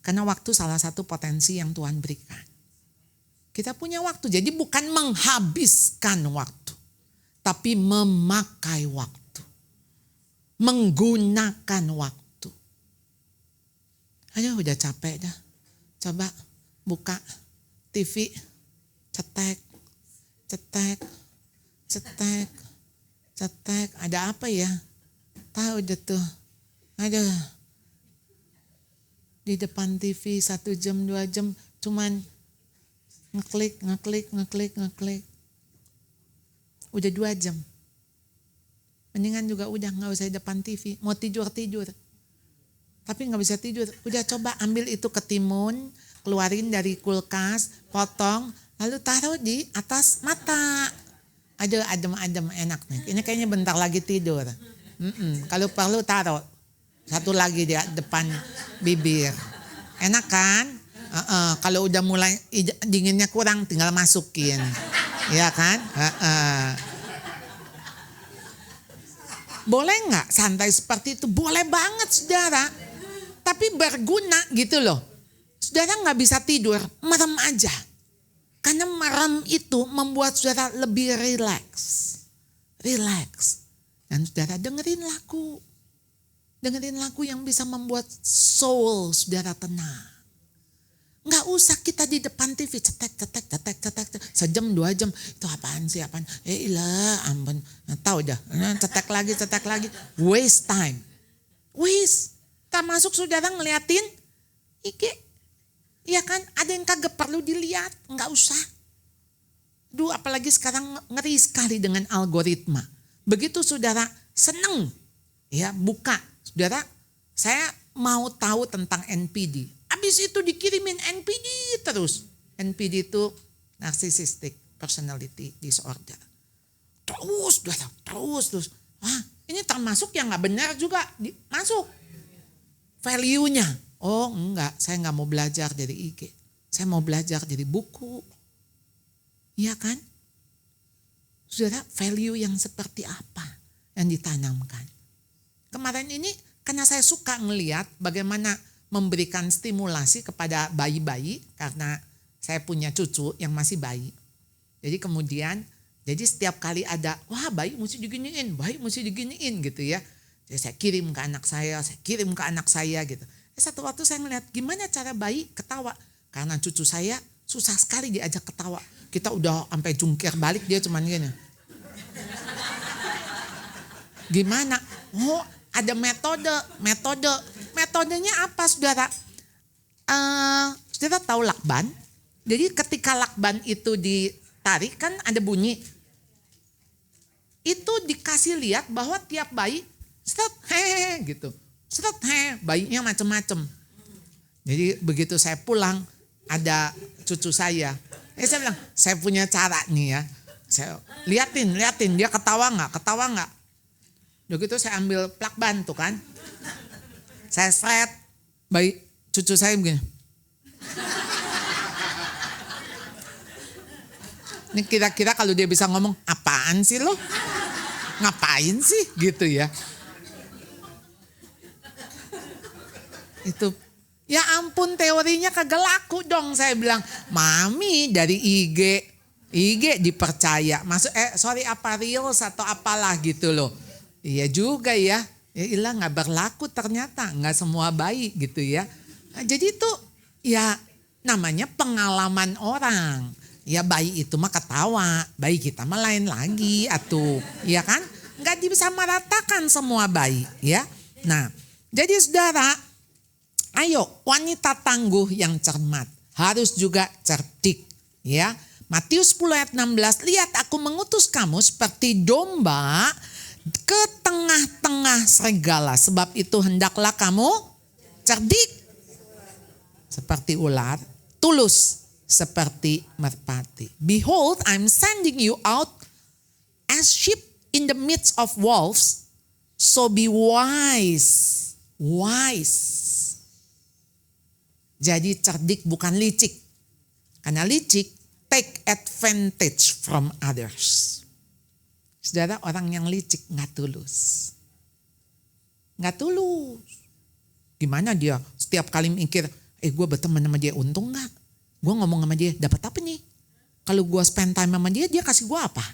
D: Karena waktu salah satu potensi yang Tuhan berikan. Kita punya waktu, jadi bukan menghabiskan waktu, tapi memakai waktu. Menggunakan waktu. Ayo udah capek dah. Coba buka TV, cetek. Ada apa ya? Tahu deh tuh. Aduh. Di depan TV 1 jam 2 jam cuman ngeklik. Udah 2 jam. Mendingan juga udah gak usah di depan TV. Mau tidur. Tapi gak bisa tidur. Udah coba ambil itu ketimun, keluarin dari kulkas, potong, lalu taruh di atas mata. Aduh adem enak nih. Ini kayaknya bentar lagi tidur. Kalau perlu taruh satu lagi di depan bibir. Enak kan? Kalau udah mulai dinginnya kurang tinggal masukin. Ya kan? Boleh gak santai seperti itu? Boleh banget saudara. Tapi berguna gitu loh. Saudara gak bisa tidur, merem aja. Karena merem itu membuat saudara lebih rileks. Dan saudara dengerin lagu. Dengerin lagu yang bisa membuat soul saudara tenang. Nggak usah kita di depan TV cetek. Sejam 2 jam. Itu apaan sih apaan. Ilah ampun. Tahu dah. Cetek lagi. Waste time. Waste. Tak masuk saudara ngeliatin IG. Iya kan, ada yang kagak perlu dilihat. Nggak usah. Duh, apalagi sekarang ngeri sekali dengan algoritma. Begitu saudara seneng ya buka. Saudara, saya mau tahu tentang NPD. Habis itu dikirimin NPD terus. NPD itu narcissistic personality disorder. Terus. Wah, ini termasuk yang nggak benar juga masuk. Value-nya. Oh enggak, saya nggak mau belajar dari IG. Saya mau belajar dari buku. Iya kan? Saudara, value yang seperti apa yang ditanamkan? Kemarin ini karena saya suka ngelihat bagaimana memberikan stimulasi kepada bayi-bayi karena saya punya cucu yang masih bayi. Jadi kemudian, jadi setiap kali ada, wah bayi mesti diginiin gitu ya. Jadi saya kirim ke anak saya gitu. Satu waktu saya ngelihat gimana cara bayi ketawa. Karena cucu saya susah sekali diajak ketawa. Kita udah sampai jungkir balik dia cuman gini. Gimana? Oh ada metodenya apa saudara? Saudara tahu lakban? Jadi ketika lakban itu ditarik kan ada bunyi. Itu dikasih lihat bahwa tiap bayi set he gitu. Set he, bayinya macem-macem. Jadi begitu saya pulang ada cucu saya. Saya bilang, saya punya cara nih ya. Saya liatin dia ketawa nggak? Udah gitu saya ambil plakban tuh kan. Saya seret bayi cucu saya begini. Ini kira-kira kalau dia bisa ngomong, apaan sih lo? Ngapain sih gitu ya. Itu ya ampun teorinya kagak laku dong saya bilang. Mami dari IG dipercaya. Apa Reels atau apalah gitu loh. Iya juga ya. Ya ilah gak berlaku ternyata. Gak semua bayi gitu ya. Nah, jadi itu ya namanya pengalaman orang. Ya bayi itu mah ketawa. Bayi kita mah lain lagi atuh. Ya kan? Gak bisa meratakan semua bayi ya. Nah jadi saudara. Ayo wanita tangguh yang cermat. Harus juga cerdik ya. Matius 10 ayat 16. Lihat aku mengutus kamu seperti domba ke tengah-tengah serigala. Sebab itu hendaklah kamu cerdik seperti ular, tulus seperti merpati. Behold, I'm sending you out as sheep in the midst of wolves. So be wise. Jadi cerdik bukan licik. Karena licik take advantage from others. Saudara, orang yang licik gak tulus. Gimana dia setiap kali mikir, gue berteman sama dia untung gak? Gue ngomong sama dia dapat apa nih? Kalau gue spend time sama dia kasih gue apa?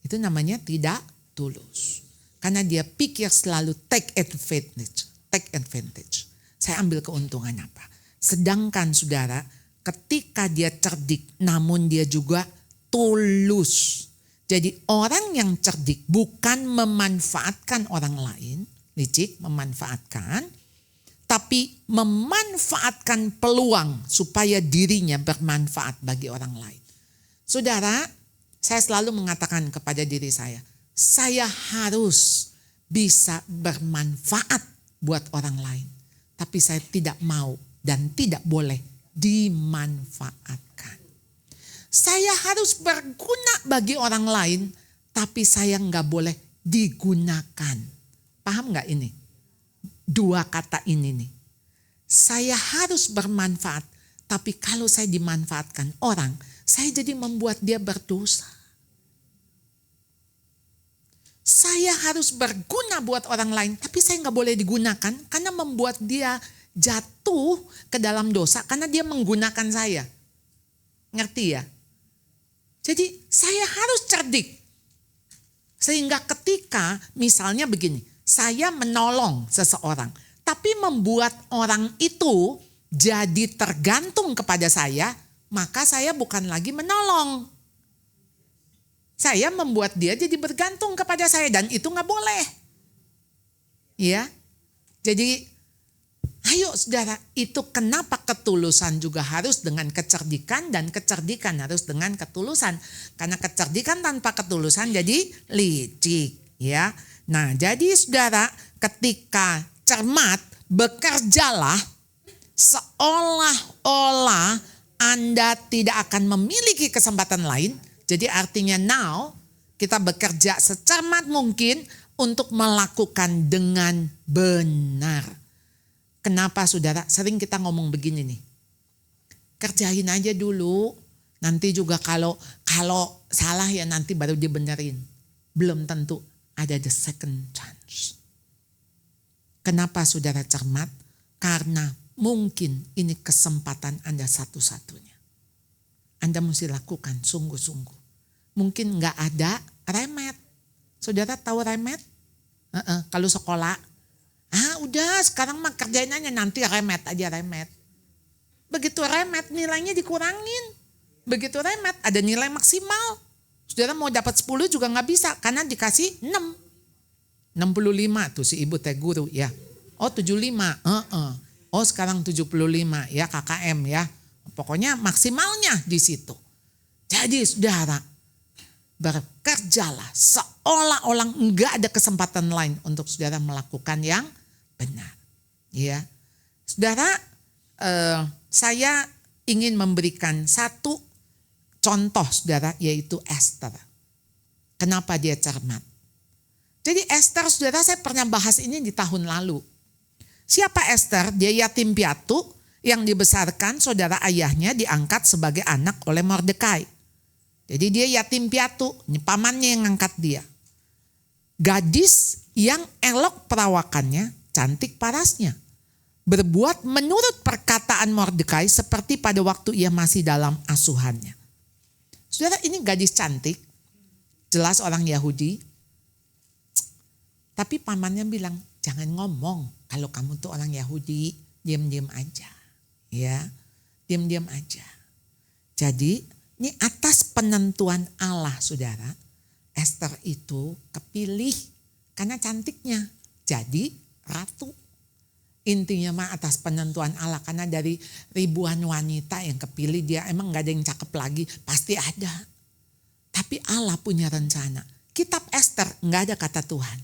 D: Itu namanya tidak tulus. Karena dia pikir selalu take advantage. Saya ambil keuntungan apa? Sedangkan saudara, ketika dia cerdik namun dia juga tulus. Jadi orang yang cerdik bukan memanfaatkan orang lain, licik memanfaatkan, tapi memanfaatkan peluang supaya dirinya bermanfaat bagi orang lain. Saudara, saya selalu mengatakan kepada diri saya harus bisa bermanfaat buat orang lain. Tapi saya tidak mau dan tidak boleh dimanfaatkan. Saya harus berguna bagi orang lain, tapi saya nggak boleh digunakan. Paham nggak ini? Dua kata ini nih. Saya harus bermanfaat, tapi kalau saya dimanfaatkan orang, saya jadi membuat dia berdosa. Saya harus berguna buat orang lain, tapi saya nggak boleh digunakan karena membuat dia jatuh ke dalam dosa karena dia menggunakan saya. Ngerti ya? Jadi saya harus cerdik. Sehingga ketika misalnya begini, saya menolong seseorang, tapi membuat orang itu jadi tergantung kepada saya, maka saya bukan lagi menolong. Saya membuat dia jadi bergantung kepada saya dan itu nggak boleh. Ya, jadi ayo saudara, itu kenapa ketulusan juga harus dengan kecerdikan dan kecerdikan harus dengan ketulusan. Karena kecerdikan tanpa ketulusan jadi licik. Ya, nah jadi saudara, ketika cermat, bekerjalah seolah-olah Anda tidak akan memiliki kesempatan lain. Jadi artinya now kita bekerja secermat mungkin untuk melakukan dengan benar. Kenapa saudara? Sering kita ngomong begini nih. Kerjain aja dulu. Nanti juga kalau salah ya nanti baru dibenerin. Belum tentu ada the second chance. Kenapa saudara cermat? Karena mungkin ini kesempatan Anda satu-satunya. Anda mesti lakukan sungguh-sungguh. Mungkin nggak ada remet. Saudara tahu remet? Kalau sekolah, udah sekarang mah kerjain aja, nanti remet aja remet. Begitu remet nilainya dikurangin. Begitu remet ada nilai maksimal. Saudara mau dapat 10 juga nggak bisa karena dikasih 6. 65 tuh si ibu teh guru ya. Oh 75, oh sekarang 75 ya KKM ya. Pokoknya maksimalnya di situ. Jadi saudara, bekerjalah seolah-olah enggak ada kesempatan lain untuk saudara melakukan yang benar. Ya, saudara, saya ingin memberikan satu contoh saudara, yaitu Esther. Kenapa dia cermat? Jadi Esther saudara, saya pernah bahas ini di tahun lalu. Siapa Esther? Dia yatim piatu yang dibesarkan saudara ayahnya diangkat sebagai anak oleh Mordekai. Jadi dia yatim piatu, pamannya yang ngangkat dia. Gadis yang elok perawakannya, cantik parasnya. Berbuat menurut perkataan Mordekai seperti pada waktu ia masih dalam asuhannya. Saudara, ini gadis cantik, jelas orang Yahudi. Tapi pamannya bilang, jangan ngomong kalau kamu tuh orang Yahudi, diam-diam aja. Ya, diam-diam aja. Jadi ini atas penentuan Allah saudara, Esther itu kepilih karena cantiknya jadi ratu. Intinya mah atas penentuan Allah, karena dari ribuan wanita yang kepilih dia emang gak ada yang cakep lagi, pasti ada. Tapi Allah punya rencana. Kitab Esther gak ada kata Tuhan.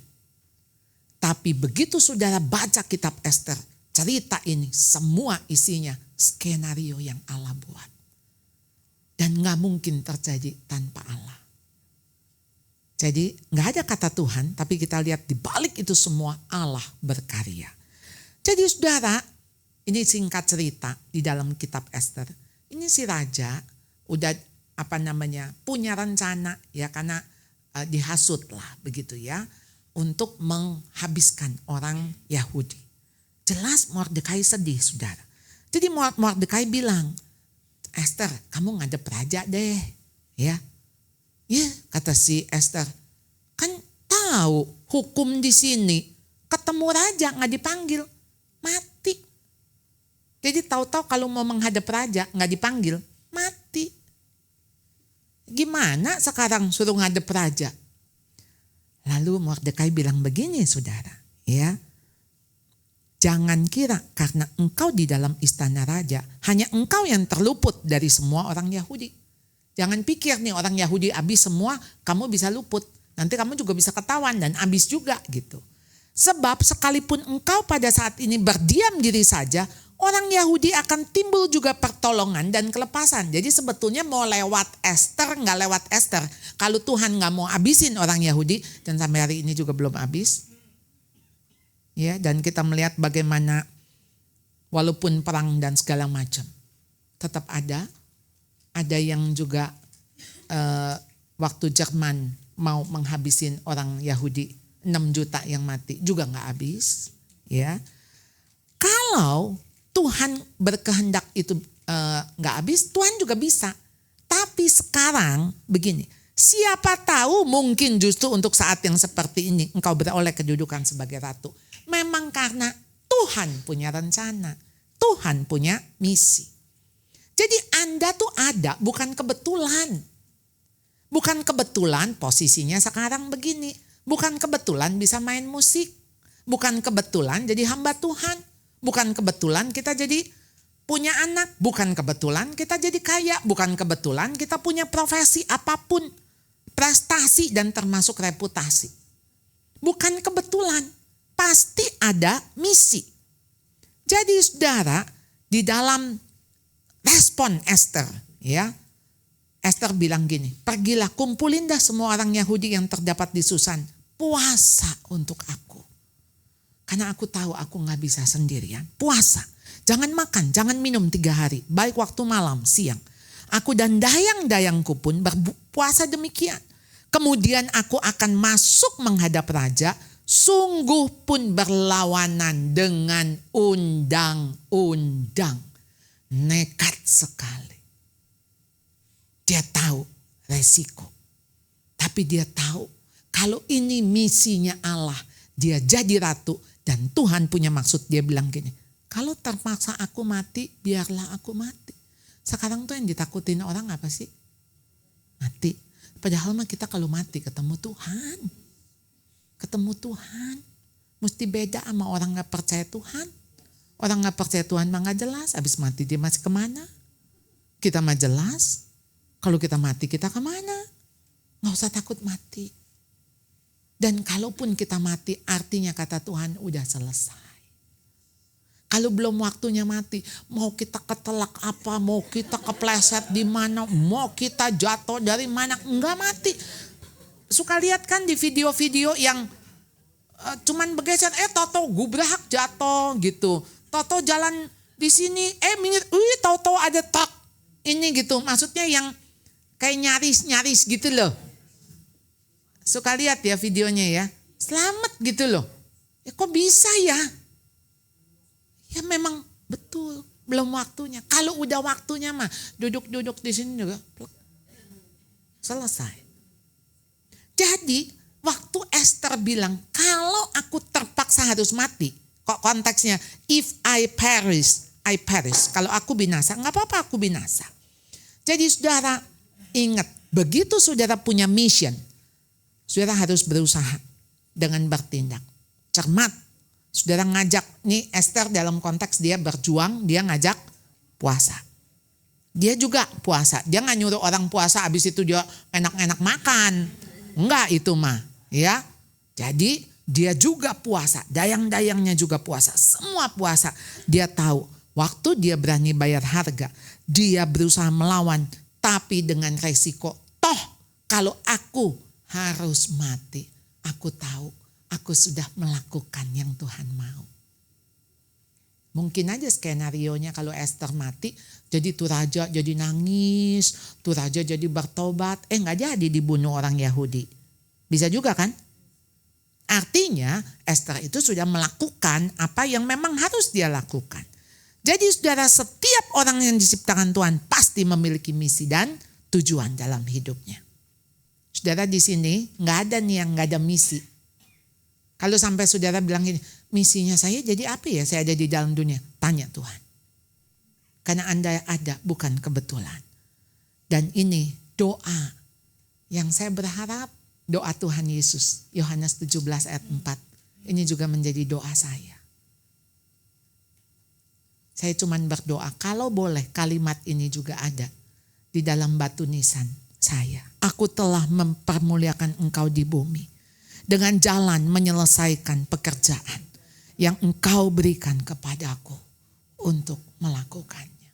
D: Tapi begitu saudara baca kitab Esther, cerita ini semua isinya skenario yang Allah buat. Dan gak mungkin terjadi tanpa Allah. Jadi gak ada kata Tuhan, tapi kita lihat di balik itu semua Allah berkarya. Jadi saudara, ini singkat cerita di dalam kitab Esther. Ini si raja udah punya rencana ya, karena dihasut lah begitu ya, untuk menghabiskan orang Yahudi. Jelas Mordekai sedih saudara. Jadi Mordekai bilang, Esther, kamu ngadep raja deh, ya. Ya, kata si Esther, kan tahu hukum di sini, ketemu raja nggak dipanggil, mati. Jadi tahu-tahu kalau mau menghadap raja nggak dipanggil, mati. Gimana sekarang suruh ngadep raja? Lalu Mordekai bilang begini, saudara, ya. Jangan kira karena engkau di dalam istana raja, hanya engkau yang terluput dari semua orang Yahudi. Jangan pikir nih orang Yahudi habis semua, kamu bisa luput. Nanti kamu juga bisa ketahuan dan habis juga gitu. Sebab sekalipun engkau pada saat ini berdiam diri saja, orang Yahudi akan timbul juga pertolongan dan kelepasan. Jadi sebetulnya mau lewat Esther, nggak lewat Esther. Kalau Tuhan nggak mau habisin orang Yahudi, dan sampai hari ini juga belum habis. Ya, dan kita melihat bagaimana walaupun perang dan segala macam, tetap ada yang juga waktu Jerman mau menghabisin orang Yahudi 6 juta yang mati juga nggak habis. Ya, kalau Tuhan berkehendak itu nggak habis, Tuhan juga bisa. Tapi sekarang begini, siapa tahu mungkin justru untuk saat yang seperti ini engkau beroleh kedudukan sebagai ratu. Memang karena Tuhan punya rencana. Tuhan punya misi. Jadi Anda tuh ada bukan kebetulan. Bukan kebetulan posisinya sekarang begini. Bukan kebetulan bisa main musik. Bukan kebetulan jadi hamba Tuhan. Bukan kebetulan kita jadi punya anak. Bukan kebetulan kita jadi kaya. Bukan kebetulan kita punya profesi apapun. Prestasi dan termasuk reputasi. Bukan kebetulan. Pasti ada misi. Jadi saudara, di dalam respon Esther, ya, Esther bilang gini, pergilah kumpulin dah semua orang Yahudi yang terdapat di Susan, puasa untuk aku. Karena aku tahu aku gak bisa sendirian, puasa. Jangan makan, jangan minum 3 hari, baik waktu malam, siang. Aku dan dayang-dayangku pun berpuasa demikian. Kemudian aku akan masuk menghadap raja, sungguh pun berlawanan dengan undang-undang. Nekat sekali. Dia tahu resiko. Tapi dia tahu kalau ini misinya Allah. Dia jadi ratu dan Tuhan punya maksud. Dia bilang gini, kalau terpaksa aku mati, biarlah aku mati. Sekarang tuh yang ditakutin orang apa sih? Mati. Padahal mah kita kalau mati ketemu Tuhan. Ketemu Tuhan. Mesti beda sama orang gak percaya Tuhan. Orang gak percaya Tuhan mah gak jelas. Habis mati dia masih kemana? Kita mah jelas. Kalau kita mati kita kemana? Gak usah takut mati. Dan kalaupun kita mati artinya kata Tuhan udah selesai. Kalau belum waktunya mati, mau kita ketelak apa, mau kita kepleset di mana, mau kita jatuh dari mana, enggak mati. Suka lihat kan di video-video yang cuman bergeser, toto gubrak jatuh gitu. Toto jalan di sini, minggir, toto ada truk ini gitu. Maksudnya yang kayak nyaris-nyaris gitu loh. Suka lihat ya videonya ya, selamat gitu loh. Ya kok bisa ya? Ya memang betul, belum waktunya. Kalau udah waktunya mah duduk-duduk di sini juga selesai. Jadi waktu Esther bilang kalau aku terpaksa harus mati, kok konteksnya if I perish, I perish. Kalau aku binasa, nggak apa-apa aku binasa. Jadi saudara ingat, begitu saudara punya mission, saudara harus berusaha dengan bertindak cermat. Saudara ngajak, nih Esther dalam konteks dia berjuang, dia ngajak puasa. Dia juga puasa, dia gak nyuruh orang puasa habis itu dia enak-enak makan. Enggak itu mah, ya. Jadi dia juga puasa, dayang-dayangnya juga puasa, semua puasa. Dia tahu waktu dia berani bayar harga, dia berusaha melawan tapi dengan resiko. Toh kalau aku harus mati, aku tahu aku sudah melakukan yang Tuhan mau. Mungkin aja skenarionya kalau Esther mati, jadi tuh raja jadi nangis, tuh raja jadi bertobat, gak jadi dibunuh orang Yahudi. Bisa juga kan? Artinya Esther itu sudah melakukan apa yang memang harus dia lakukan. Jadi saudara, setiap orang yang diciptakan Tuhan pasti memiliki misi dan tujuan dalam hidupnya. Saudara di sini gak ada nih yang gak ada misi. Kalau sampai saudara bilang gini, misinya saya jadi apa ya saya ada di dalam dunia? Tanya Tuhan. Karena Anda ada bukan kebetulan. Dan ini doa yang saya berharap, doa Tuhan Yesus. Yohanes 17 ayat 4. Ini juga menjadi doa saya. Saya cuma berdoa, kalau boleh kalimat ini juga ada di dalam batu nisan saya. Aku telah mempermuliakan engkau di bumi. Dengan jalan menyelesaikan pekerjaan yang engkau berikan kepadaku untuk melakukannya.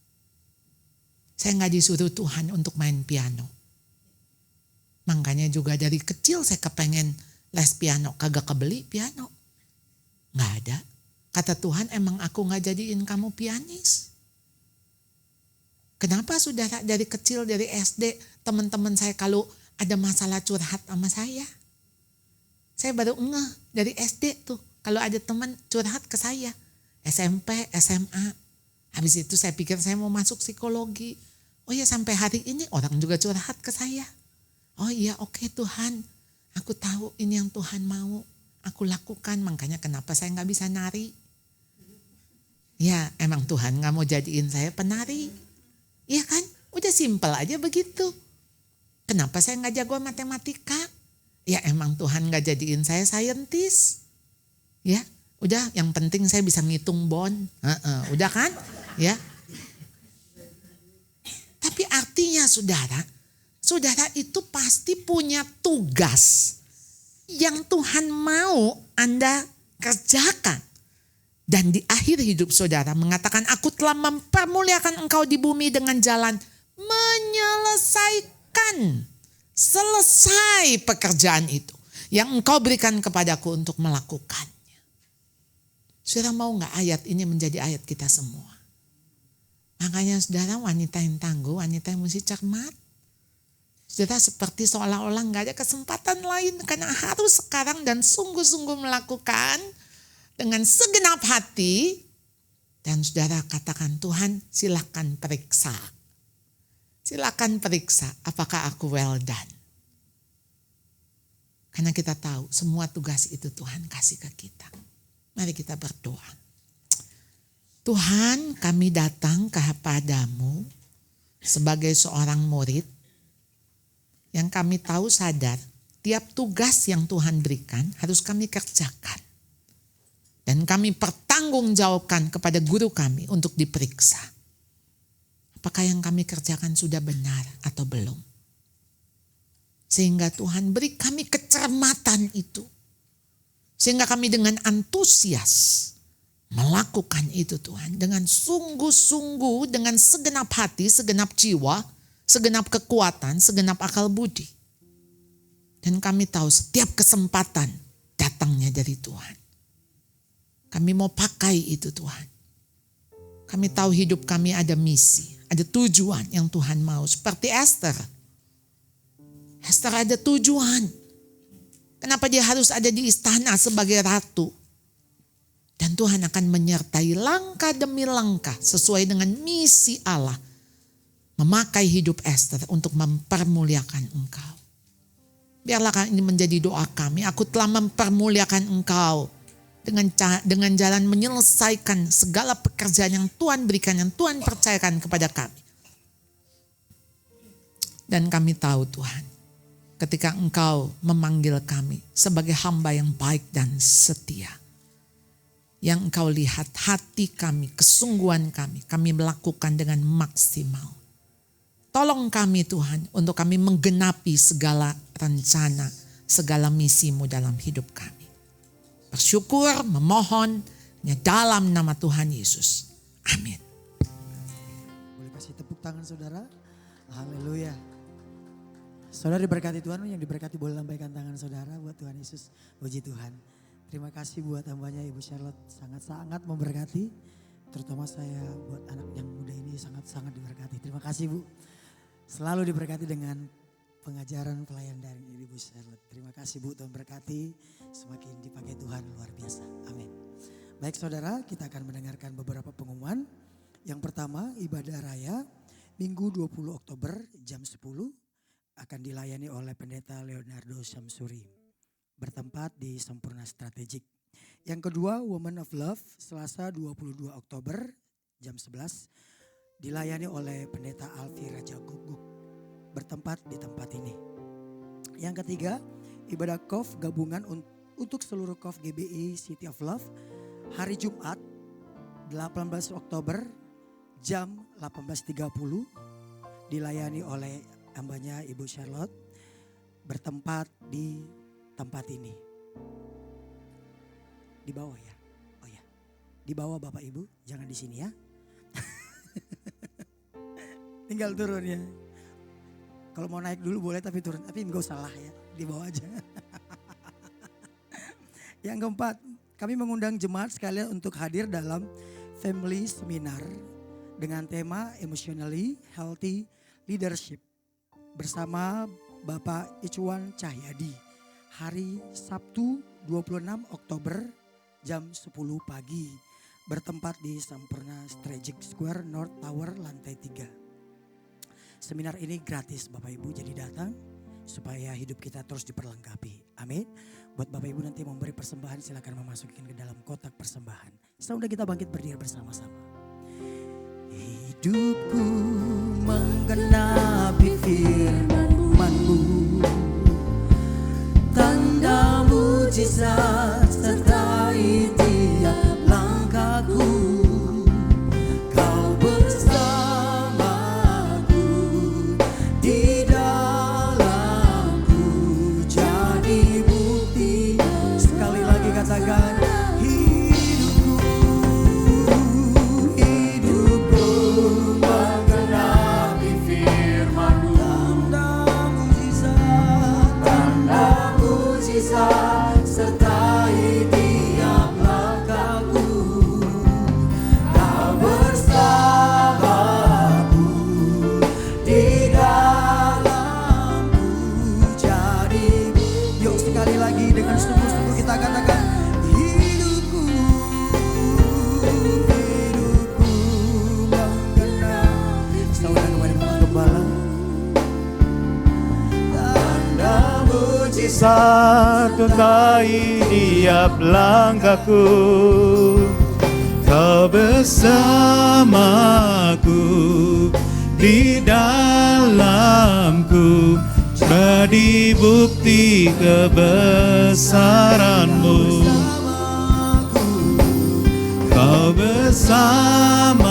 D: Saya gak disuruh Tuhan untuk main piano. Makanya juga dari kecil saya kepengen les piano. Kagak kebeli piano. Gak ada. Kata Tuhan, emang aku gak jadiin kamu pianis. Kenapa saudara dari kecil, dari SD, teman-teman saya kalau ada masalah curhat sama saya. Saya baru ngeh dari SD tuh. Kalau ada teman curhat ke saya. SMP, SMA. Habis itu saya pikir saya mau masuk psikologi. Oh ya sampai hari ini orang juga curhat ke saya. Oh iya oke Tuhan. Aku tahu ini yang Tuhan mau. Aku lakukan. Makanya kenapa saya gak bisa nari. Ya emang Tuhan gak mau jadiin saya penari. Iya kan? Udah simpel aja begitu. Kenapa saya gak jago matematika? Ya emang Tuhan gak jadiin saya saintis. Ya udah yang penting saya bisa ngitung bon. Udah kan? Ya. Tapi artinya saudara itu pasti punya tugas yang Tuhan mau Anda kerjakan. Dan di akhir hidup saudara mengatakan, aku telah mempermuliakan engkau di bumi dengan jalan menyelesaikan. Selesai pekerjaan itu yang engkau berikan kepadaku untuk melakukannya. Saudara mau gak ayat ini menjadi ayat kita semua? Makanya saudara, wanita yang tangguh, wanita yang mesti cermat. Saudara, seperti seolah-olah gak ada kesempatan lain karena harus sekarang dan sungguh-sungguh melakukan dengan segenap hati. Dan saudara katakan, Tuhan silakan periksa. Silakan periksa apakah aku well done. Karena kita tahu semua tugas itu Tuhan kasih ke kita. Mari kita berdoa. Tuhan, kami datang kepadamu sebagai seorang murid yang kami tahu sadar tiap tugas yang Tuhan berikan harus kami kerjakan. Dan kami pertanggungjawabkan kepada guru kami untuk diperiksa. Apakah yang kami kerjakan sudah benar atau belum? Sehingga Tuhan beri kami kecermatan itu. Sehingga kami dengan antusias melakukan itu Tuhan. Dengan sungguh-sungguh, dengan segenap hati, segenap jiwa, segenap kekuatan, segenap akal budi. Dan kami tahu setiap kesempatan datangnya dari Tuhan. Kami mau pakai itu Tuhan. Kami tahu hidup kami ada misi, ada tujuan yang Tuhan mau. Seperti Esther. Esther ada tujuan. Kenapa dia harus ada di istana sebagai ratu? Dan Tuhan akan menyertai langkah demi langkah sesuai dengan misi Allah. Memakai hidup Esther untuk mempermuliakan engkau. Biarlah ini menjadi doa kami. Aku telah mempermuliakan engkau. Dengan jalan menyelesaikan segala pekerjaan yang Tuhan berikan, yang Tuhan percayakan kepada kami. Dan kami tahu Tuhan, ketika engkau memanggil kami sebagai hamba yang baik dan setia. Yang engkau lihat hati kami, kesungguhan kami melakukan dengan maksimal. Tolong kami Tuhan untuk kami menggenapi segala rencana, segala misimu dalam hidup kami. Bersyukur, memohon dalam nama Tuhan Yesus. Amin.
A: Boleh kasih tepuk tangan saudara. Haleluya. Saudara diberkati Tuhan, yang diberkati boleh lambaikan tangan saudara buat Tuhan Yesus. Puji Tuhan. Terima kasih buat hambanya Ibu Charlotte, sangat-sangat memberkati. Terutama saya buat anak yang muda ini sangat-sangat diberkati. Terima kasih Bu. Selalu diberkati dengan pengajaran pelayan daring ini Bu Charlotte. Terima kasih Bu, Tuhan berkati. Semakin dipakai Tuhan luar biasa. Amin. Baik saudara, kita akan mendengarkan beberapa pengumuman. Yang pertama, ibadah raya Minggu 20 Oktober jam 10 akan dilayani oleh Pendeta Leonardo Syamsuri. Bertempat di Sempurna Strategik. Yang kedua, Woman of Love Selasa 22 Oktober jam 11 dilayani oleh Pendeta Alfi Raja Guguk. Bertempat di tempat ini. Yang ketiga, ibadah KOF gabungan untuk seluruh KOF GBI City of Love hari Jumat 18 Oktober jam 18.30 dilayani oleh hambanya Ibu Charlotte bertempat di tempat ini. Di bawah ya? Oh ya, di bawah Bapak Ibu, jangan di sini ya. Tinggal turun ya. Kalau mau naik dulu boleh tapi turun, tapi enggak usah lah ya, di bawah aja. Yang keempat, kami mengundang jemaat sekalian untuk hadir dalam Family Seminar dengan tema Emotionally Healthy Leadership bersama Bapak Ichwan Cahyadi hari Sabtu 26 Oktober jam 10 pagi bertempat di Sempurna Strategic Square North Tower lantai 3. Seminar ini gratis Bapak Ibu, jadi datang supaya hidup kita terus diperlengkapi. Amin. Buat Bapak Ibu nanti memberi persembahan silakan memasukin ke dalam kotak persembahan. Sesudah kita bangkit berdiri bersama-sama. Hidupku menggenapi firman-Mu, tanda mujizat sertai tiap langkahku. Kau bersamaku di dalamku, jadi bukti. Sekali lagi katakan, hidupku menggenapi firman-Mu, tanda mujizat sertai tiap langkahku. Kau bersamaku di dalamku, jadi. Yuk sekali lagi dengan sungguh-sungguh kita katakan, hidupku menggenapi. Saudara kembali menggembala. Tanda mujizat
E: Sertai tiap langkahku, Kau bersamaku di dalamku, jadi bukti kebesaran-Mu. Kau bersamaku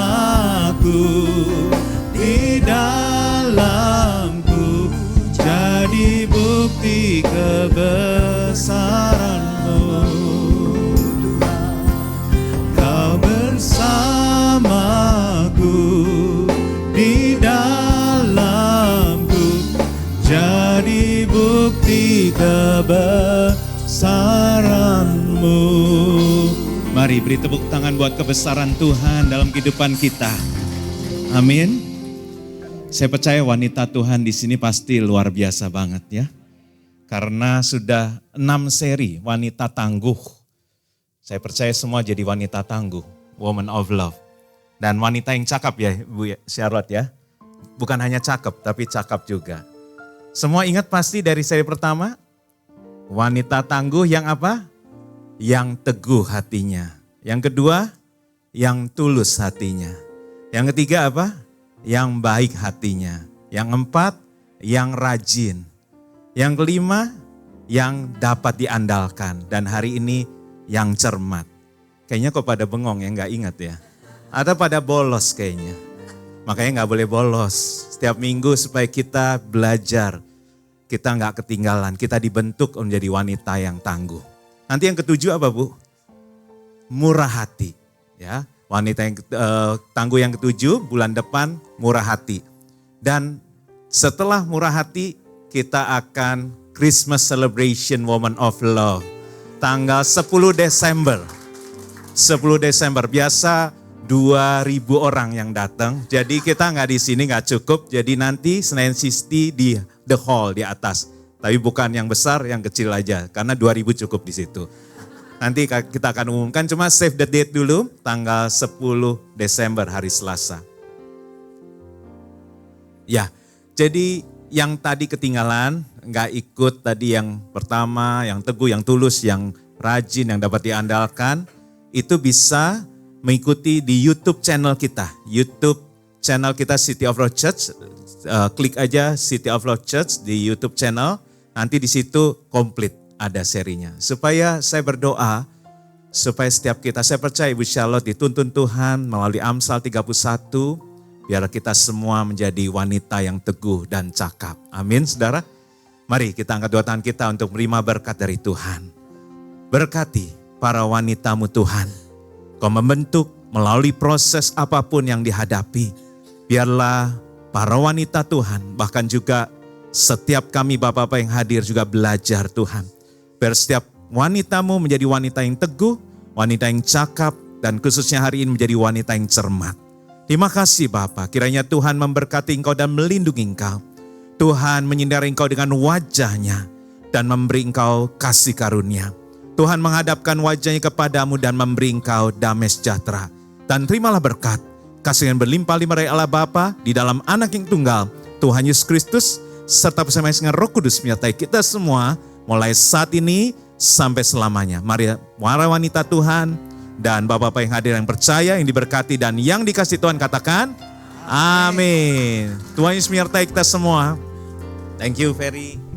E: di dalamku, jadi bukti kebesaran-Mu. Kau bersamaku di dalamku, jadi bukti kebesaran-Mu. Mari beri tepuk tangan buat kebesaran Tuhan dalam kehidupan kita. Amin. Saya percaya wanita Tuhan di sini pasti luar biasa banget ya. Karena sudah 6 seri wanita tangguh. Saya percaya semua jadi wanita tangguh, woman of love. Dan wanita yang cakep ya Bu Charlotte ya. Bukan hanya cakep tapi cakep juga. Semua ingat pasti dari seri pertama, wanita tangguh yang apa? Yang teguh hatinya. Yang kedua, yang tulus hatinya. Yang ketiga apa? Yang baik hatinya. Yang keempat, yang rajin. Yang kelima, yang dapat diandalkan. Dan hari ini yang cermat. Kayaknya kok pada bengong ya, nggak ingat ya. Atau pada bolos kayaknya. Makanya nggak boleh bolos. Setiap minggu supaya kita belajar. Kita nggak ketinggalan, kita dibentuk menjadi wanita yang tangguh. Nanti yang ketujuh apa Bu? Murah hati. Ya, wanita yang tangguh yang ketujuh bulan depan murah hati. Dan setelah murah hati kita akan Christmas Celebration Woman of Love. Tanggal 10 Desember. 10 Desember biasa 2.000 orang yang datang. Jadi kita nggak di sini nggak cukup. Jadi nanti Senayan City di The Hall di atas. Tapi bukan yang besar, yang kecil aja. Karena 2.000 cukup di situ. Nanti kita akan umumkan, cuma save the date dulu, tanggal 10 Desember hari Selasa. Ya, jadi yang tadi ketinggalan, nggak ikut tadi yang pertama, yang teguh, yang tulus, yang rajin, yang dapat diandalkan, itu bisa mengikuti di YouTube channel kita. YouTube channel kita City of Love Church, klik aja City of Love Church di YouTube channel, nanti di situ komplit. Ada serinya. Supaya saya berdoa, supaya setiap kita, saya percaya Ibu Charlotte dituntun Tuhan melalui Amsal 31, biar kita semua menjadi wanita yang teguh dan cakap. Amin saudara. Mari kita angkat dua tangan kita untuk menerima berkat dari Tuhan. Berkati para wanitamu Tuhan. Kau membentuk melalui proses apapun yang dihadapi. Biarlah para wanita Tuhan, bahkan juga setiap kami Bapak-Bapak yang hadir juga belajar Tuhan. Biar setiap wanitamu menjadi wanita yang teguh, wanita yang cakap, dan khususnya hari ini menjadi wanita yang cermat. Terima kasih Bapa, kiranya Tuhan memberkati engkau dan melindungi engkau. Tuhan menyinari engkau dengan wajahnya dan memberi engkau kasih karunia. Tuhan menghadapkan wajahnya kepadamu dan memberi engkau damai sejahtera. Dan terimalah berkat, kasih yang berlimpah-limpah dari Allah Bapa di dalam Anak yang tunggal, Tuhan Yesus Kristus, serta bersama dengan Roh Kudus menyertai kita semua, mulai saat ini sampai selamanya. Mari para wanita Tuhan dan bapak-bapak yang hadir yang percaya, yang diberkati dan yang dikasih Tuhan katakan amin. Tuhan Yesus menyertai kita semua. Thank you Ferry.